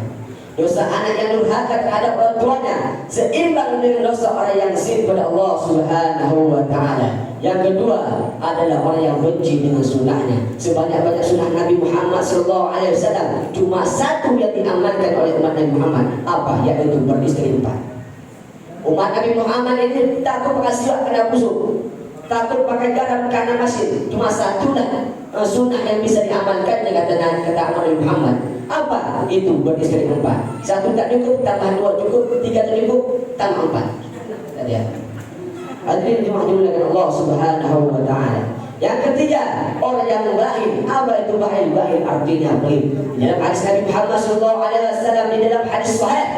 Dosa anak yang durhaka terhadap orang tuanya seimbang dengan dosa orang yang sirik kepada Allah Subhanahu wa ta'ala. Yang kedua adalah orang yang benci dengan sunnahnya. Sebanyak-banyak sunnah Nabi Muhammad SAW, cuma satu yang diamalkan oleh umat Nabi Muhammad. Apa? Yaitu beristri 4. Umat Nabi Muhammad ini takut pakai siwak karena busuk, takut pakai garam karena masin. Cuma satulah sunnah yang bisa diamalkan dengan kata Nabi Muhammad. Apa? Itu beristri 4. 1 tak cukup, tambah 2 cukup, 3 tak cukup, tambah 4. Tadi ya. Hadirin jemaah dimuliakan Allah Subhanahu wa ta'ala. Yang ketiga, orang yang bakhil. Apa itu bakhil? Bakhil artinya pelit. Di dalam hadis Nabi Muhammad SAW, di dalam hadis sahih,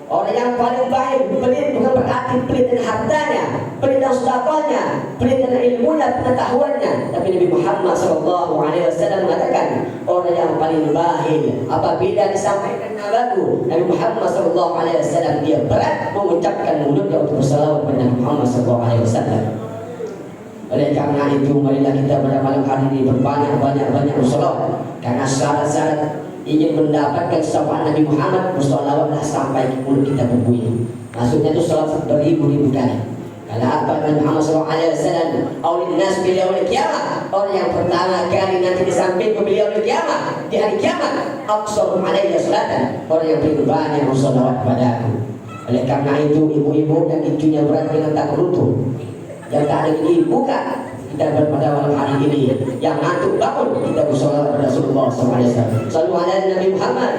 orang yang paling bakhil, pelit bukan berarti pelit dengan hartanya, pelit dengan sedekahnya, pelit dengan ilmunya, pengetahuannya. Tapi Nabi Muhammad SAW mengatakan orang yang paling bakhil apabila disampaikan nabatu Nabi Muhammad SAW, dia berat mengucapkan mulutnya untuk bersalawat kepada Nabi Muhammad SAW. Oleh karena itu, marilah kita pada malam hari ini berbanyak-banyak bersalawat, karena syarat-syarat ingin mendapatkan syafaat Nabi Muhammad, bersalawatlah sampai mulut kita berbunyi. Maksudnya itu salawat beribu-ribu kali. Kalau apa Nabi Muhammad SAW, awlin nas bil yaumil qiyamah, orang yang pertama kali nanti di samping beliau di kiamat, di hari kiamat, aqsaru alayya salatan, orang yang paling banyak bersalawat padaku. Oleh karena itu, ibu-ibu yang ibunya berat dengan tak runtuh, yang tak ada ini buka, kita pada malam hari ini yang ngantuk bangun, kita bersalawat pada Rasulullah SAW. Sallu ala Nabi Muhammad.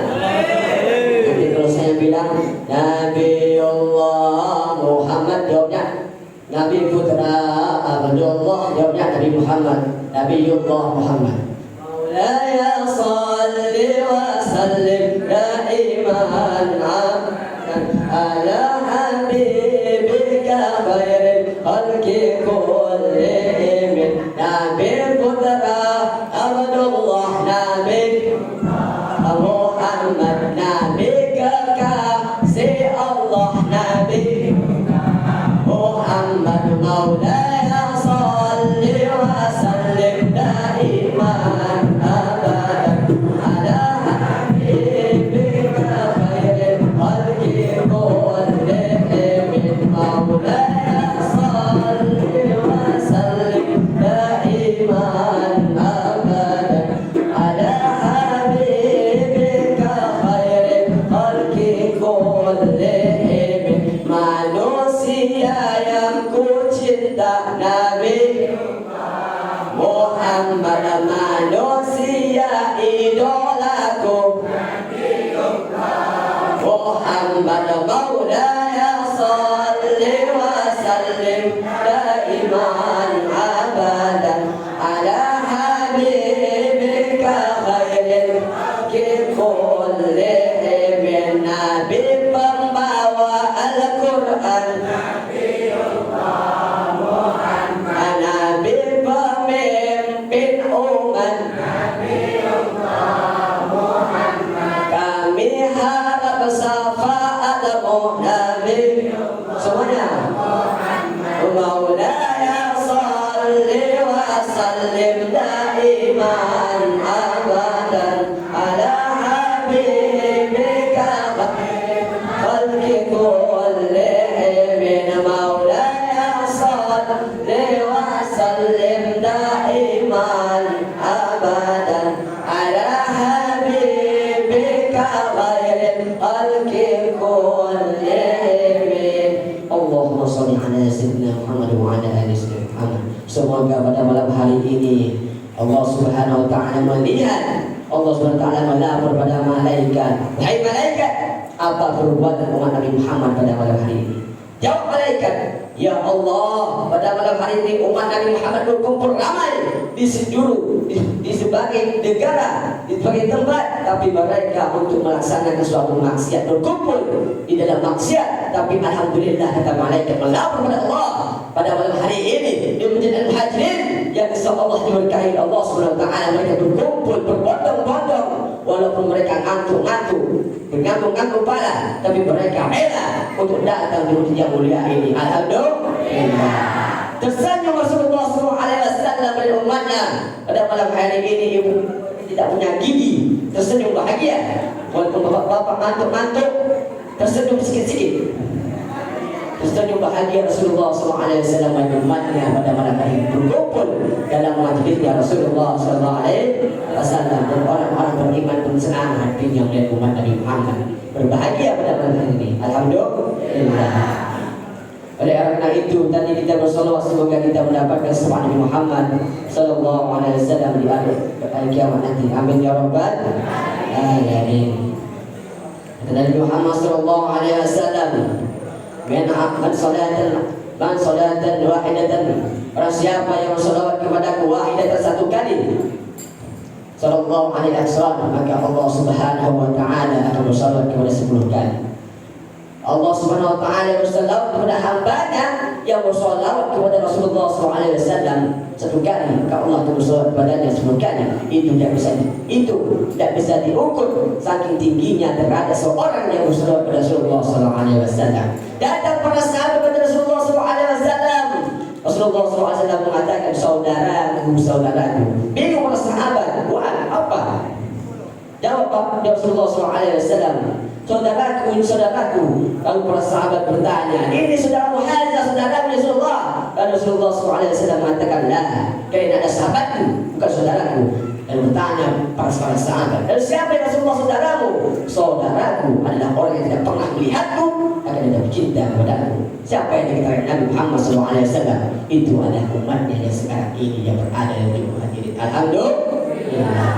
Nanti kalau saya bilang Nabi Allah Muhammad, jawabnya Nabi putra Abdullah, jawabnya Nabi Muhammad, Nabiullah Muhammad. Maulaya salli wa sallim daiman ala habibika khairil khalqi kullihim. Nabi Putra Abdullah, Nabi Muhammad, Nabi kekasih Allah, Nabi Muhammad. Maulaya salli wa sallim daiman abadan ala habibika khairil khalqi kullihim. Maulaya salli wa sallim daiman abadan ala habibika khairil khalqi kullihim. Manusia yang ku cinta Nabi Muhammad, manusia idolaku Muhammad. Maulaya salli wa sallim daiman abadan ala habibika khairil khalqi kullihim. Nabi pembawa Al-Quran, Nabi pemimpin umat, kami harap syafaatmu Nabi semuanya. Maulaya salli wa sallim daiman abadan ala habibika khairil khalqi kullihim. Maulaya salli wa sallim daiman abadan ala habibika khairil khalqi kullihim. Allahumma sholli ala sayyidina Muhammad wa ala ali sayyidina Muhammad. Semoga pada malam hari ini Allah Subhanahu wa taala melihat, Allah Subhanahu wa taala melapor pada malaikat, wahai malaikat, apa perbuatan umat Nabi Muhammad pada malam hari ini? Jawab malaikat, ya Allah, pada malam hari ini umat Nabi Muhammad berkumpul ramai di seluruh di sebagai negara, di sebagai tempat, tapi mereka untuk melaksanakan suatu maksiat berkumpul di dalam maksiat. Tapi alhamdulillah kata malaikat melapor kepada Allah pada malam hari ini di Masjid Al-Muhajirin yang insyaallah diberkahi Allah Subhanahu wa taala. Mereka berkumpul berbondong-bondong walaupun mereka ngantuk-ngantuk, bergantung-gantung kepala, tapi mereka rela untuk datang di masjid yang mulia ini. Alhamdulillah. Tersenyum Rasulullah SAW pada umatnya pada malam hari ini. Ibu tidak punya gigi tersenyum bahagia, walaupun bapak-bapak ngantuk-ngantuk tersenyum sikit-sikit. Tersenyum bahagia Rasulullah SAW dan umatnya pada malam hari ini berkumpul dalam majlisnya Rasulullah SAW, dan orang-orang beriman pun senang hatinya melihat umat Nabi Muhammad berbahagia pada malam hari ini. Alhamdulillah. Oleh karena itu tadi kita bersolawat semoga kita mendapatkan syafaat Nabi Muhammad sallallahu alaihi wasallam di akhir kiamat nanti. Amin ya rabbal alamin. Nabi Muhammad sallallahu alaihi wasallam man salatan wahidatan, orang siapa yang bersolawat kepadaku wahidatan satu kali sallallahu alaihi wasallam, maka Allah Subhanahu wa taala akan bersolawat kepada 10 kali. Allah Subhanahu wa taala bersalawat kepada hambanya yang bersalawat kepada Rasulullah SAW satu kali, maka Allah akan bersalawat kepadanya 10 kali. Itu tidak bisa diukur saking tingginya terhadap seorang yang bersalawat kepada Rasulullah SAW. Datang para sahabat kepada Rasulullah SAW. Rasulullah SAW mengatakan, saudaraku. Bingung para sahabat, buat apa? Jawab Rasulullah SAW, saudaraku. Lalu para sahabat bertanya, ini saudaramu Hamzah, saudaramu Rasulullah. Dan Rasulullah SAW mengatakan, lah, kalian ada sahabatku, bukan saudaraku. Dan bertanya para sahabat, dan siapa yang Rasulullah saudaramu? Saudaraku adalah orang yang tidak pernah melihatmu, akan tidak cinta kepadamu. Siapa yang dikatakan Nabi Muhammad SAW? Itu adalah umatnya yang sekarang ini yang berada di Muhajirin. Alhamdulillah.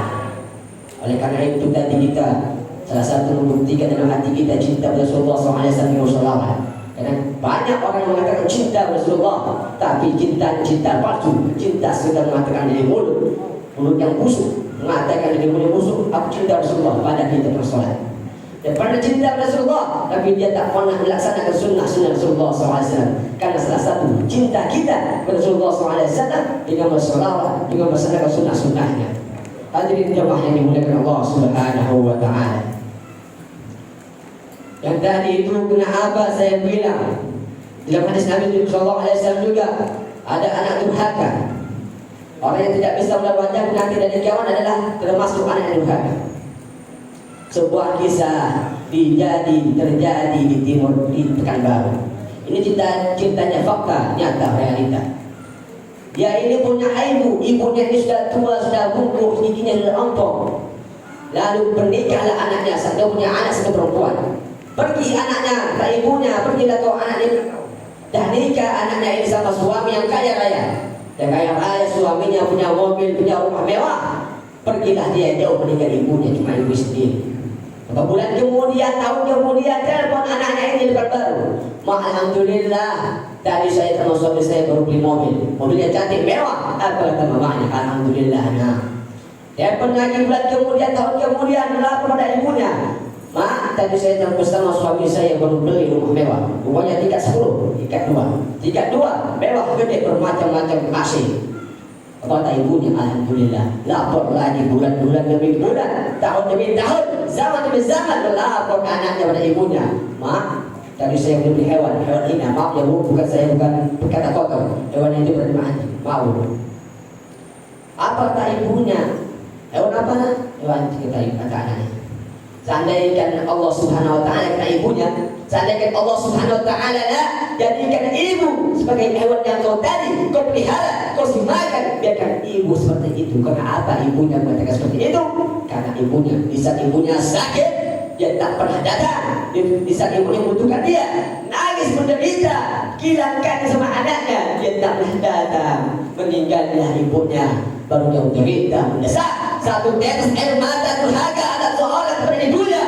Oleh karena itu tadi kita salah satu membuktikan dalam hati kita cinta pada Rasulullah SAW. Karena banyak orang yang mengatakan cinta Rasulullah, tapi cinta palsu, cinta sedang mengatakan dari mulut yang busuk, mengatakan dari mulut busuk, aku cinta Rasulullah, pada kita bersolat. Dan pada cinta Rasulullah, tapi dia tak pernah melaksanakan sunnah Rasulullah SAW. Karena salah satu cinta kita pada Rasulullah SAW dengan bersolawat, dengan melaksanakan sunnah-sunnahnya. Hadirin jemaah yang dimuliakan Allah Subhanahu wa Ta'ala. Yang tadi itu kenapa saya bilang dalam hadis Nabi Sallallahu Alaihi Wasallam juga ada anak durhaka. Orang yang tidak bisa melawan wajah nanti dari kiamat adalah termasuk anak yang durhaka. Sebuah kisah terjadi di timur di Pekanbaru. Ini cintanya fakta, nyata, realita. Dia ini punya ibunya ini sudah tua, sudah bungkuk, giginya sudah ompong. Lalu pernikahlah anaknya, dia punya anak satu perempuan. Pergi anaknya ke ibunya, pergilah ke anaknya. Dan nikah anaknya ini sama suami yang kaya raya. Dan kaya raya suaminya punya mobil, punya rumah mewah. Pergilah dia jauh meninggal ibunya, cuma ibu sendiri. Beberapa bulan kemudian, tahun kemudian, telepon anaknya ini di Pekanbaru. Alhamdulillah, tadi saya sama suami saya baru beli mobil. Mobilnya cantik, mewah. Apa kata mamanya? Alhamdulillah. Nah, telepon lagi bulan kemudian, tahun kemudian, melapor pada ibunya. Mak, tadi saya telepon sama suami saya baru beli rumah mewah. Rumahnya tingkat 10, tingkat 2. Tingkat 2, mewah gede bermacam-macam AC. Apa kata ibunya? Alhamdulillah. Lapor lagi bulan-bulan demi bulan, tahun demi tahun, zaman demi zaman melapor anaknya pada ibunya. Mak, tadi saya beli hewan ini. Maaf ya bu, bukan berkata kotor. Hewan itu bernama anjing. Mau. Apa kata ibunya? Hewan apa? Hewan kata anaknya. Seandainya Allah Subhanahu wa Ta'ala kata ibunya, seandainya Allah Subhanahu wa Ta'ala jadikan ibu sebagai hewan yang kau tadi, kau pelihara, kau makan, biarkan ibu seperti itu. Karena apa ibunya mengatakan seperti itu? Karena ibunya, di saat ibunya sakit, dia tak pernah datang. Di saat ibunya membutuhkan dia, nangis menderita, kilangkan sama anaknya, dia tak pernah datang. Meninggalnya ibunya, baru dia menderita, mendesak. Satu tetes air mata durhaka anak seorang kepada ibunya.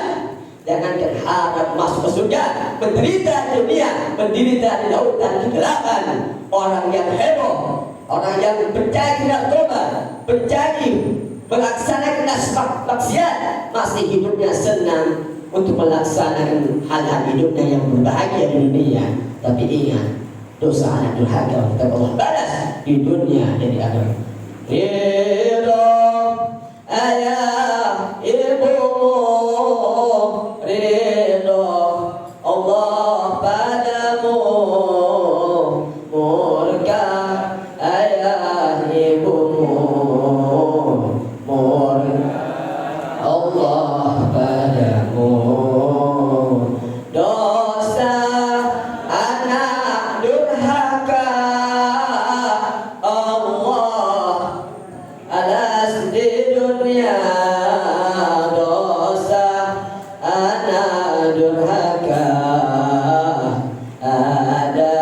Jangankan harap masuk ke surga, menderita di dunia, menderita di lautan kegelapan. Orang yang heboh, orang yang pencari narkoba, pencari melaksanakan maksiat, masih hidupnya senang untuk melaksanakan hal-hal hidupnya yang berbahagia di dunia. Tapi ingat, dosa anak durhaka kita Allah balas di dunia dan di akhirat. Ridho ayah ibumu, ridho Allah padamu, murka ayah ibumu, murka Allah padamu. Dosa anak durhaka Allah alas di dunia. Dosa anak durhaka ada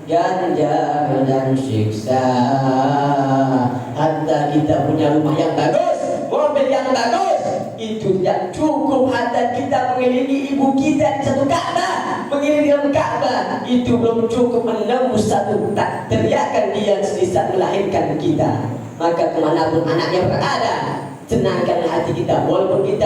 ganjar dan siksa. Hatta kita punya rumah yang bagus, mobil yang bagus, itu tidak cukup. Hatta kita mengelilingi ibu kita di satu Ka'bah, mengelilingi dalam Ka'bah, itu belum cukup menembus satu teriakan dia di saat melahirkan kita. Maka kemanapun anaknya berada, tenangkan hati kita. Walaupun dia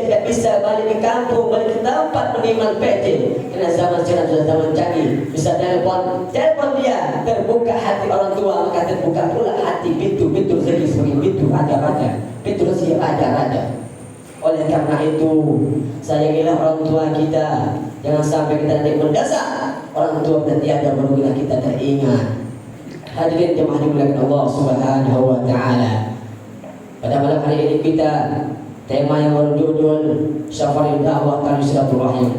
tidak bisa balik ke kampung, balik ke tempat menimang PT, karena zaman sekarang sudah zaman canggih, bisa telepon dia, terbuka hati orang tua, maka terbuka pula hati pintu rezeki sebagai pintu raja-raja, pintu rezeki raja-raja. Oleh karena itu, sayangilah orang tua kita, jangan sampai kita nanti mendesak orang tua dan tiada barulah kita teringat. Hadirin jemaah dimuliakan Allah Subhanahu wa Ta'ala. Pada malam hari ini kita tema yang berjudul Syafarul Dakwah Tali Silaturahim.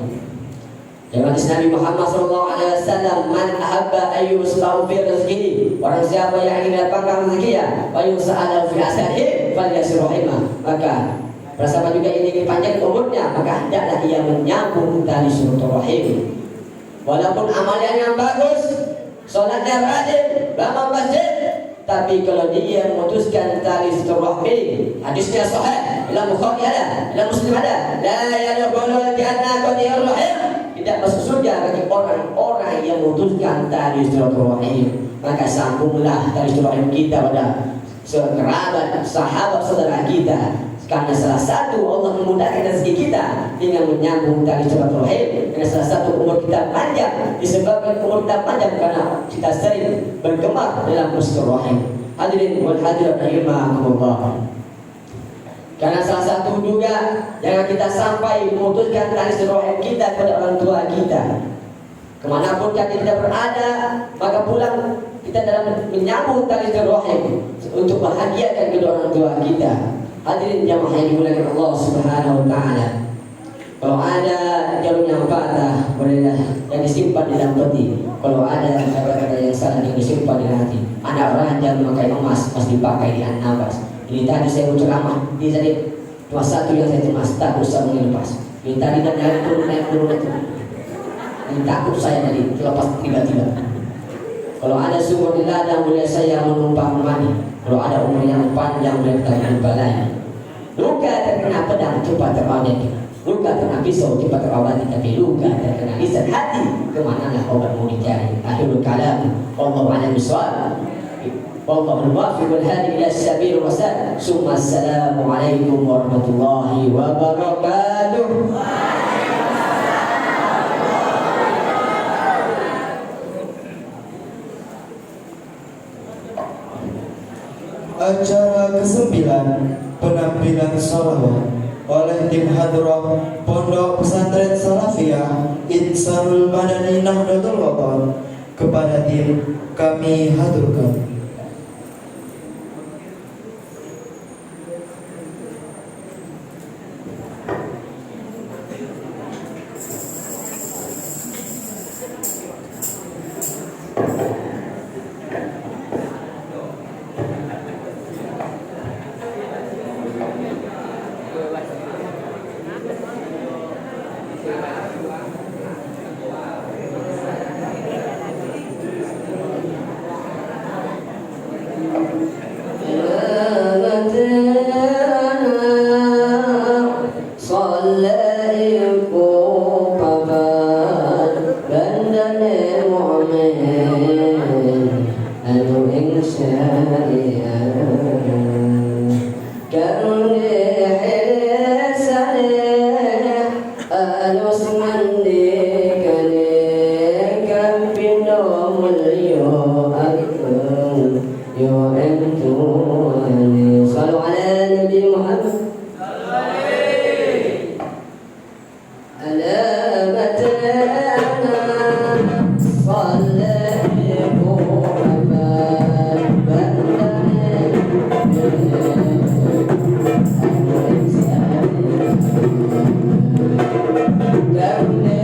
Yang hadis Nabi Muhammad SAW, man ahabba ayyusba'u fi rizqihi, orang siapa yang ingin dapatkan rezekinya, wa yus'ala fi asarihi falyasir rahimah, maka bersama juga ingin panjang umurnya, maka hendaklah ia menyambung tali silaturahim. Walaupun amalnya yang bagus, salatnya rajin, bangun masjid, tapi kalau dia memutuskan tali silaturahmi, hadisnya sahih, dalam Bukhari ada, dalam Muslim ada, la yadkhulul jannata qati'ur rahim, tidak masuk surga bagi orang-orang yang memutuskan tali silaturahim. Maka sambunglah tali silaturahim kita pada kerabat, sahabat, saudara kita. Karena salah satu Allah memudahkan rezeki kita dengan menyambung tali silaturahim. Karena salah satu umur kita panjang disebabkan umur kita panjang karena kita sering bergemar dalam bersilaturahim. Hadirin wal hadirat rahimakumullah. Karena salah satu juga yang kita sampai memutuskan tali silaturahim kita kepada orang tua kita. Kemanapun kita berada, maka pulang kita dalam menyambung tali silaturahim untuk bahagiakan kedua orang tua kita. Hadirin jamaah yang dimuliakan Allah Subhanahu wa taala. Kalau ada jarum yang patah, bolehlah yang disimpan di dalam peti. Kalau ada kata-kata yang salah yang disimpan di hati. Anak raja memakai emas pasti dipakai di an-nabas. Ini tadi saya mau ceramah, ini tadi cuma satu yang saya cemas, tak usah melepas. Ini tadi naik turun itu. Ini takut saya tadi terlepas tiba-tiba. Kalau ada sumur di ladang boleh saya menumpang mandi. Kalau ada umur yang panjang boleh kita balai. Luka terkena pedang cepat terobati. Luka terkena pisau cepat terobati. Tapi luka terkena lisan hati, kemanalah obatmu dicari. Akhirul kalam, wallahu a'lam bishawab. Wallahu muwaffiq wal hadi ila sabil rasyad. Summa assalamu alaikum warahmatullahi wabarakatuh. Acara ke-9 penampilan sholawat oleh tim hadrah Pondok Pesantren Salafiyah Insarul Madani Nahdlatul Wathon. Kepada tim kami haturkan. Down there.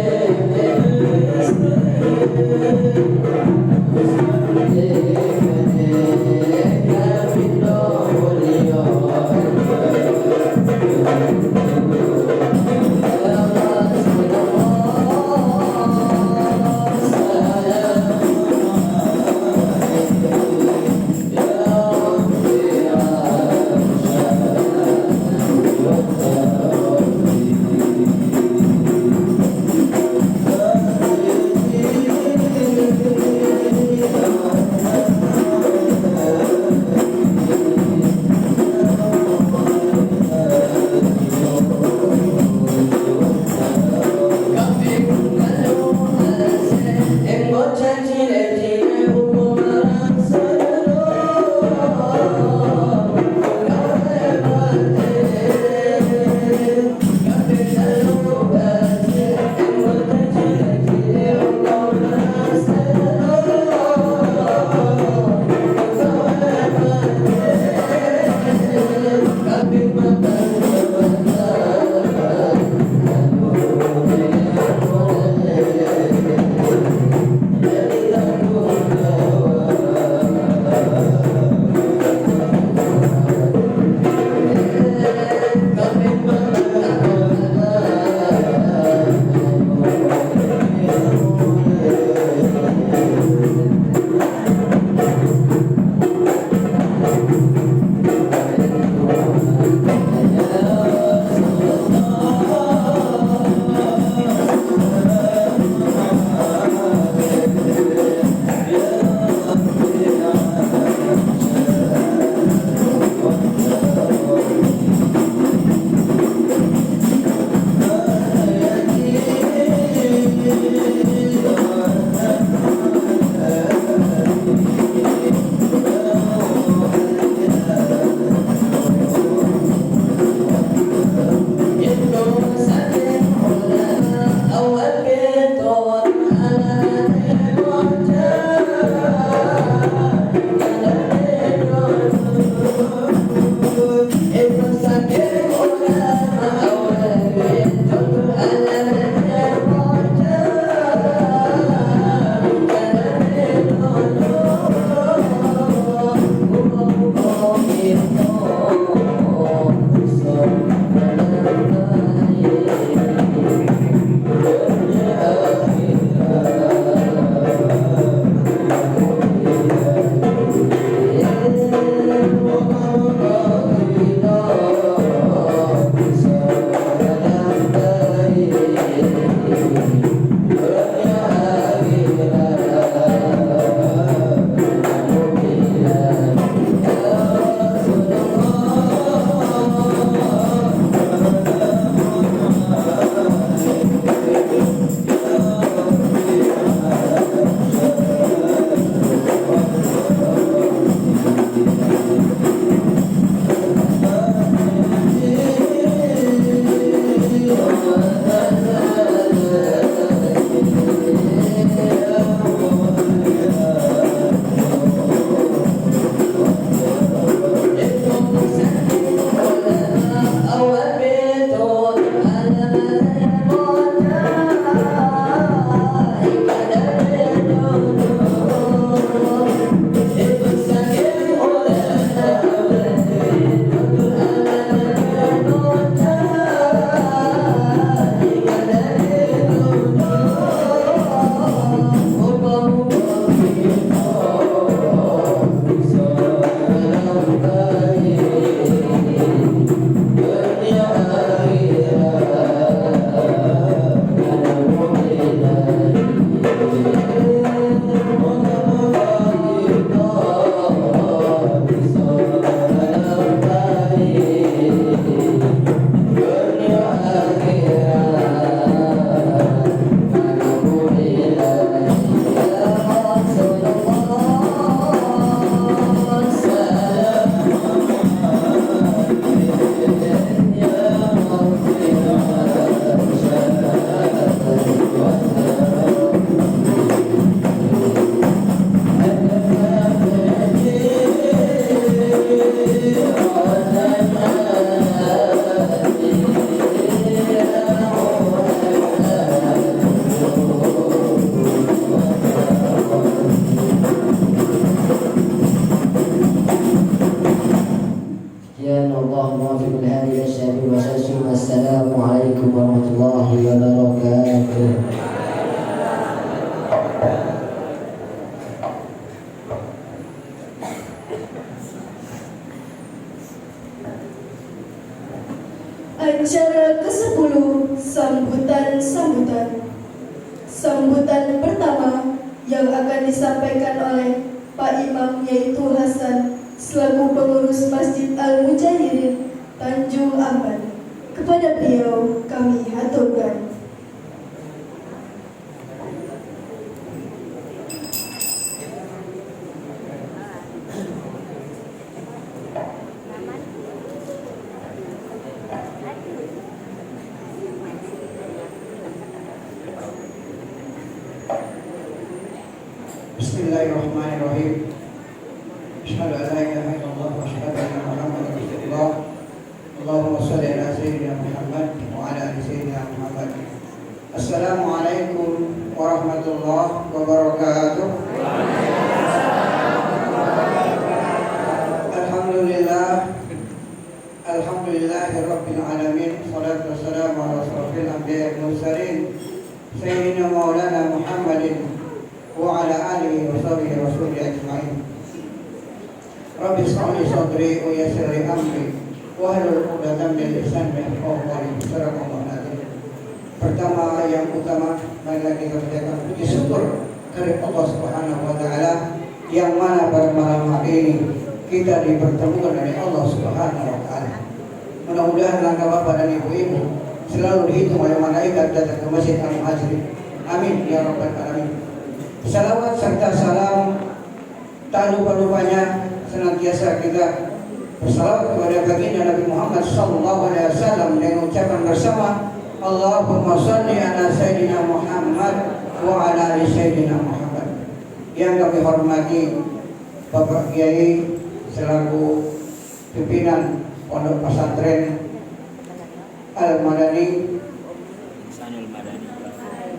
Assalamualaikum warahmatullahi wabarakatuh. Acara ke-10, sambutan pertama yang akan disampaikan oleh Pak Imam yaitu Hasan selaku pengurus Masjid Al-Mujahirin Tanjung Amban. Kepada beliau kami haturkan. Bismillahirrahmanirrahim. Asyhadu an la ilaha illallah wa asyhadu anna Muhammadan rasulullah. Allahumma shalli ala sayyidina Muhammad wa ala ali sayyidina Muhammad. Assalamualaikum warahmatullahi wabarakatuh. Alhamdulillahirabbil alamin. Shalatu wassalamu ala asyrofil anbiya'i wal mursalin sayyidina maulana Muhammadin wa ala alihi wa sahbihi wa sallam ajma'in. Rabbi shrah li sadri wa yassir li amri wa hlul 'uqdatam min lisani yafqahu qawli. Pertama yang utama, mari kita panjatkan puji syukur kepada Allah Subhanahu wa taala yang mana pada malam hari ini kita dipertemukan oleh Allah Subhanahu wa taala. Mudah-mudahan langkah Bapak dan Ibu-ibu selalu dihitung oleh malaikat datang ke Masjid Al-Mujahirin. Amin ya rabbal alamin. Salawat serta salam tak lupa-lupanya senantiasa kita bersalawat kepada baginda Nabi Muhammad sallallahu alaihi wasallam dengan ucapan bersama Allahumma shalli ala sayyidina Sayyidina Muhammad wa ala ali Sayyidina Muhammad. Yang kami hormati Bapak Kiai selaku pimpinan Pondok Pesantren Al-Madani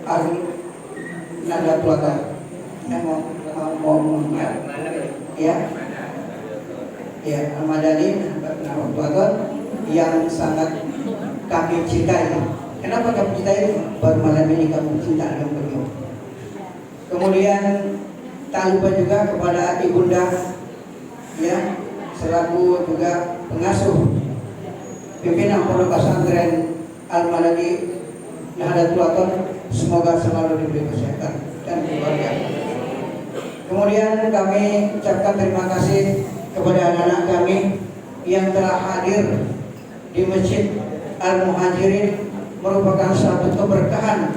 Al-Nadatul Al-Madani yang sangat kami cintai. Kenapa kami cintai? Baru malam ini kami cinta dengan beliau. Kemudian tak lupa juga kepada ibunda ya selaku juga pengasuh pimpinan Pondok Pesantren Al-Madani Nahdlatul Wathon, semoga selalu diberi kesehatan dan keluarga. Kemudian kami ucapkan terima kasih kepada anak-anak kami yang telah hadir di Masjid Al-Muhajirin, merupakan suatu keberkahan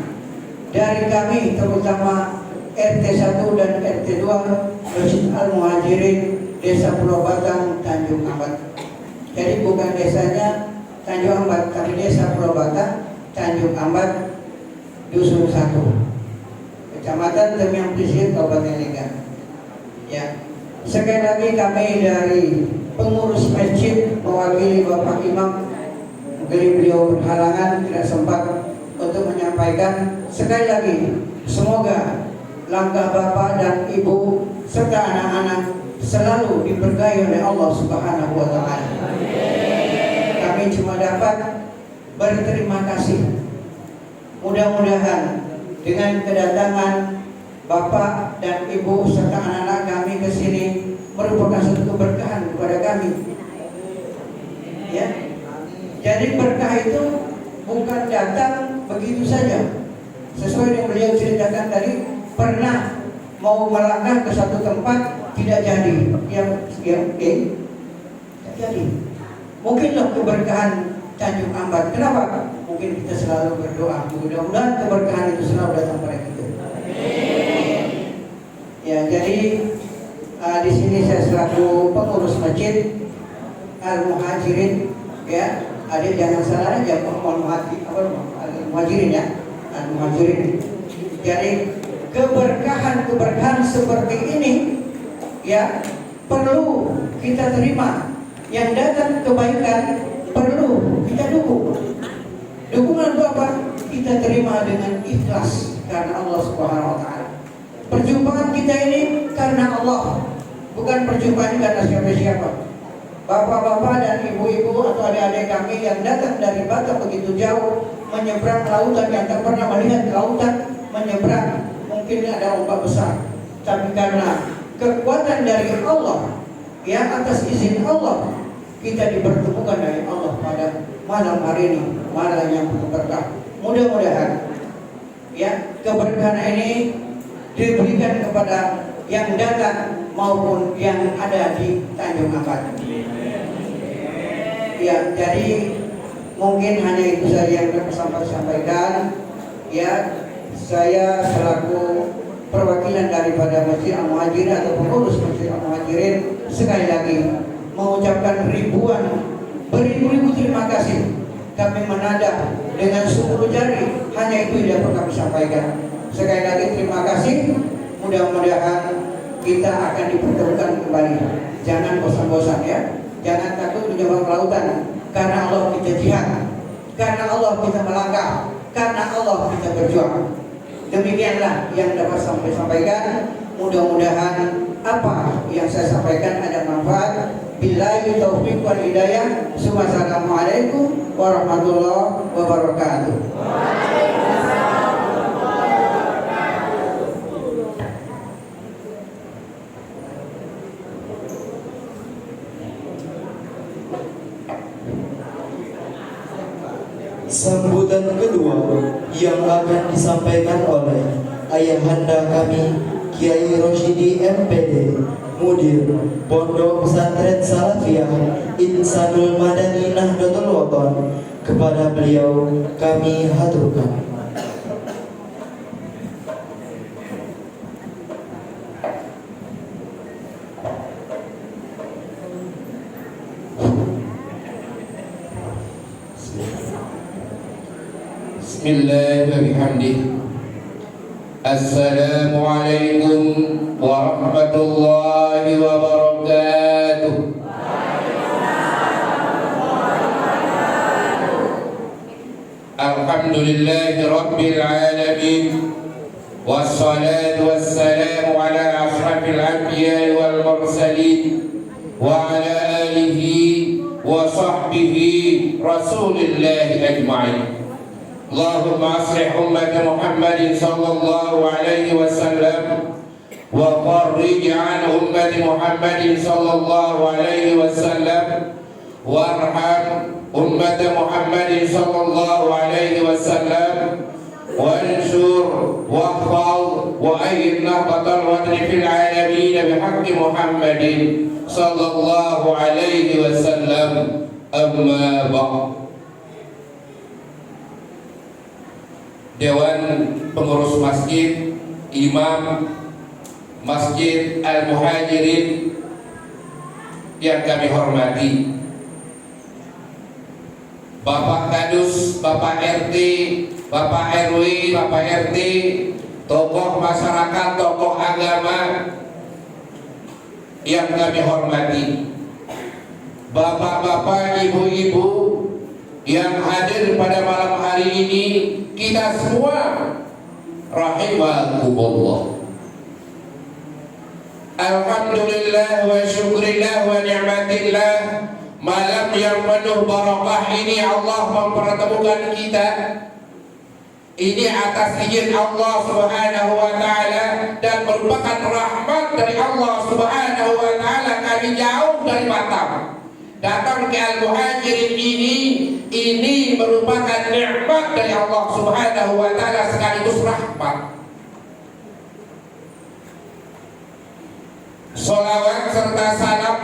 dari kami, terutama RT 1 dan RT 2 Masjid Al-Muhajirin, Desa Pulau Batang, Tanjung Ambat. Jadi bukan desanya Tanjung Ambat, tapi Desa Pulau Batang, Tanjung Ambat, Dusun 1, Kecamatan Temiang Pesisir, Kabupaten Lingga. Ya, sekali lagi kami dari pengurus masjid mewakili Bapak Imam, mungkin beliau berhalangan tidak sempat untuk menyampaikan. Sekali lagi, semoga langkah Bapak dan Ibu serta anak-anak selalu diberkahi oleh Allah Subhanahu wa Ta'ala. Kami cuma dapat berterima kasih. Mudah-mudahan dengan kedatangan Bapak dan Ibu serta anak-anak kami ke sini merupakan suatu keberkahan kepada kami. Ya. Jadi berkah itu bukan datang begitu saja. Sesuai yang beliau ceritakan tadi, pernah mau melangkah ke satu tempat tidak jadi, tidak jadi. Mungkinlah keberkahan Tanjung Ambat. Kenapa? Mungkin kita selalu berdoa, mudah-mudahan keberkahan itu selalu datang pada kita. Ya, jadi di sini saya selaku pengurus masjid Al-Muhajirin, ya, adik jangan salah aja, Al-Muhajirin ya, Al-Muhajirin. Jadi keberkahan seperti ini, ya, perlu kita terima. Yang datang kebaikan perlu kita dukung. Dukungan itu apa? Kita terima dengan ikhlas karena Allah Subhanahu wa Ta'ala. Perjumpaan kita ini karena Allah, bukan perjumpaan karena siapa-siapa. Bapak-bapak dan ibu-ibu atau adik-adik kami yang datang dari Batam begitu jauh, menyeberang lautan yang tak pernah melihat lautan, menyeberang, mungkin ada ombak besar, tapi karena kekuatan dari Allah, ya, atas izin Allah, kita dipertemukan dari Allah pada malam hari ini, malam yang penuh berkah. Mudah-mudahan, ya, keberkahan ini diberikan kepada yang datang maupun yang ada di Tanjung Ambat. Ya, jadi mungkin hanya itu saja yang dapat saya sampaikan. Ya, saya selaku perwakilan daripada Masjid Al-Muhajirin atau pengurus Masjid Al-Muhajirin sekali lagi mengucapkan beribu-ribu terima kasih. Kami menada dengan 10 jari, hanya itu yang dapat kami sampaikan. Sekali lagi terima kasih. Mudah-mudahan kita akan dipertemukan kembali. Jangan bosan-bosan ya. Jangan takut menyeberang lautan. Karena Allah kita jihad, karena Allah kita melangkah, karena Allah kita berjuang. Demikianlah yang dapat saya sampaikan. Mudah-mudahan apa yang saya sampaikan ada manfaat. Billahi taufiq wal hidayah. Assalamualaikum warahmatullahi wabarakatuh. Sambutan kedua yang akan disampaikan oleh Ayahanda kami Kiai Rosyidi MPD, Mudir Pondok Pesantren Salafiyah Insanul Madani Nahdlatul Wathon. Kepada beliau kami haturkan. Bismillah wa bihamdih. Assalamualaikum warahmatullahi wabarakatuh. Alhamdulillahi rabbil alamin. Wassalatu wassalamu ala ashrafil anbiya wal mursalin wa ala alihi wa sahbihi rasulillahi ajma'in. Allahumma aslih ummat Muhammadin sallallahu alaihi wasallam wa farrij an ummat Muhammadin sallallahu alaihi wasallam warham ummat Muhammadin sallallahu alaihi wasallam وانشر واحفظ وأيد نهضة الوطن في العالمين بحق محمد صلى الله عليه وسلم. أما بعد. Dewan Pengurus Masjid, Imam Masjid Al-Muhajirin yang kami hormati, Bapak Kadus, Bapak RT, Bapak RW, Bapak RT, tokoh masyarakat, tokoh agama yang kami hormati, bapak-bapak, ibu-ibu yang hadir pada malam hari ini, kita semua rahimakumullah. Alhamdulillah wa syukrillah wa ni'matillah, malam yang penuh barakah ini Allah mempertemukan kita. Ini atas izin Allah Subhanahu wa taala dan merupakan rahmat dari Allah Subhanahu wa taala. Kami jauh dari Batam datang ke Al-Muhajirin ini merupakan nikmat dari Allah Subhanahu wa taala sekaligus rahmat. Salawat serta salam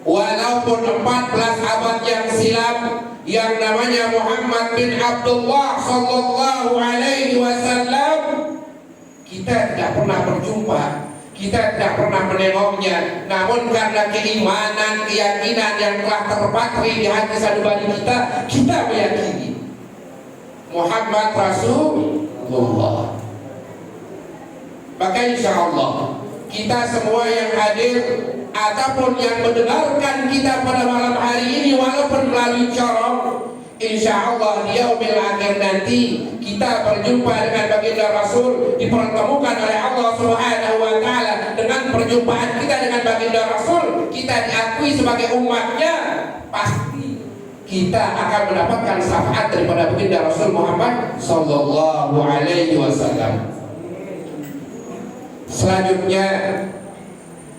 walaupun 14 abad yang silam yang namanya Muhammad bin Abdullah sallallahu alaihi wasallam, kita tidak pernah berjumpa, kita tidak pernah menengoknya, namun karena keimanan, keyakinan yang telah terpatri di hati sanubari kita meyakini Muhammad Rasulullah. Maka insya Allah kita semua yang hadir ataupun yang mendengarkan kita pada malam hari ini walaupun melalui corong, insya Allah di yaumil akhir nanti kita berjumpa dengan baginda Rasul, dipertemukan oleh Allah Subhanahu wa taala. Dengan perjumpaan kita dengan baginda Rasul, kita diakui sebagai umatnya, pasti kita akan mendapatkan syafaat daripada baginda Rasul Muhammad sallallahu alaihi wasallam. Selanjutnya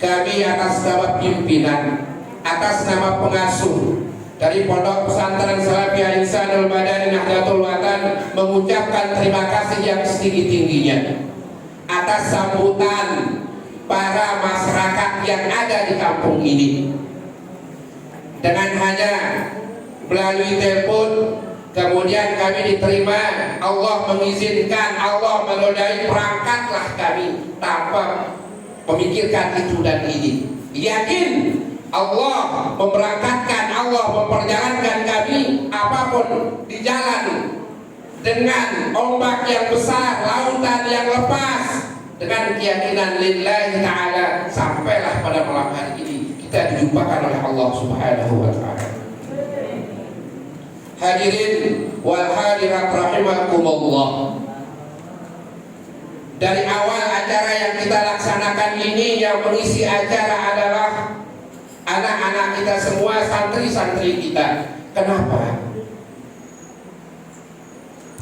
kami atas nama pimpinan, atas nama pengasuh dari Pondok Pesantren Salafi Al-Ihsanul Madani Nahdlatul Watan mengucapkan terima kasih yang setinggi-tingginya atas sambutan para masyarakat yang ada di kampung ini. Dengan hanya melalui telepon kemudian kami diterima, Allah mengizinkan, Allah menodai, berangkatlah kami tanpa memikirkan itu dan ini. Yakin Allah memberangkatkan, Allah memperjalankan kami apapun di jalan, dengan ombak yang besar, lautan yang lepas, dengan keyakinan lillahi ta'ala, sampailah pada malam hari ini kita dijumpakan oleh Allah Subhanahu wa ta'ala. Hadirin wal hadirat rahimakumullah. Dari awal acara yang kita laksanakan ini, yang mengisi acara adalah anak-anak kita semua, santri-santri kita. Kenapa?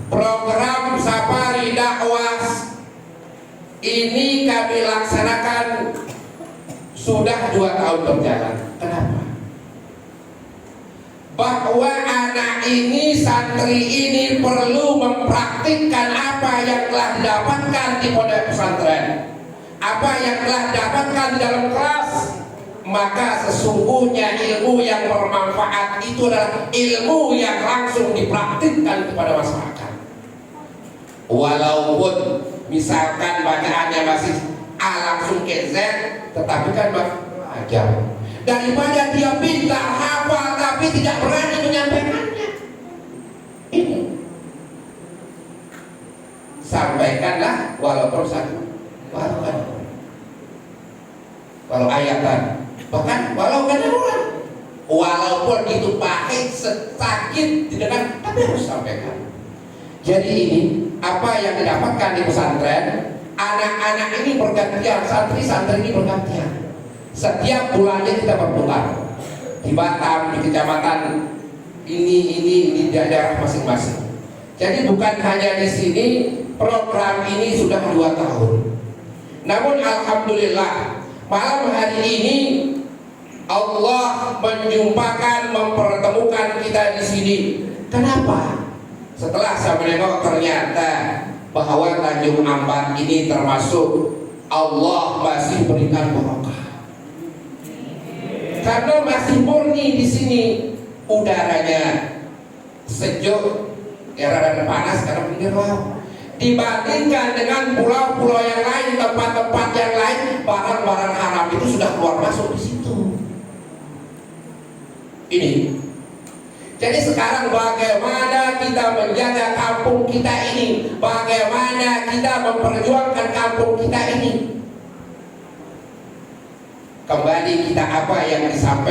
Program Safari Dakwah ini kami laksanakan sudah 2 tahun berjalan. Kenapa? Bahwa anak ini, santri ini perlu mempraktikkan apa yang telah didapatkan di pondok pesantren, apa yang telah didapatkan di dalam kelas. Maka sesungguhnya ilmu yang bermanfaat itu adalah ilmu yang langsung dipraktikkan kepada masyarakat. Walaupun misalkan bacaannya masih A langsung ke Z, tetapi kan belajar. Daripada dia pintar hafal tapi tidak berani menyampaikannya. Ini sampaikanlah walaupun satu, walau ayatan, bahkan walau kadarurat, walaupun itu pahit, sakit didengar, tapi harus sampaikan. Jadi ini apa yang didapatkan di pesantren, anak-anak ini bergantian, santri-santri ini bergantian. Setiap bulannya kita bertukar di Batam, di kecamatan ini di daerah masing-masing. Jadi bukan hanya di sini, program ini sudah 2 tahun. Namun alhamdulillah malam hari ini Allah menjumpakan, mempertemukan kita di sini. Kenapa? Setelah saya menengok ternyata bahwa Tanjung Ampat ini termasuk Allah masih berikan barokah. Karena masih murni di sini, udaranya sejuk, rada panas karena pinggir laut. Dibandingkan dengan pulau-pulau yang lain, tempat-tempat yang lain, barang-barang haram itu sudah keluar masuk di situ. Ini. Jadi sekarang bagaimana kita menjaga kampung kita ini? Bagaimana kita memperjuangkan kampung kita ini? Kembali kita apa yang disampaikan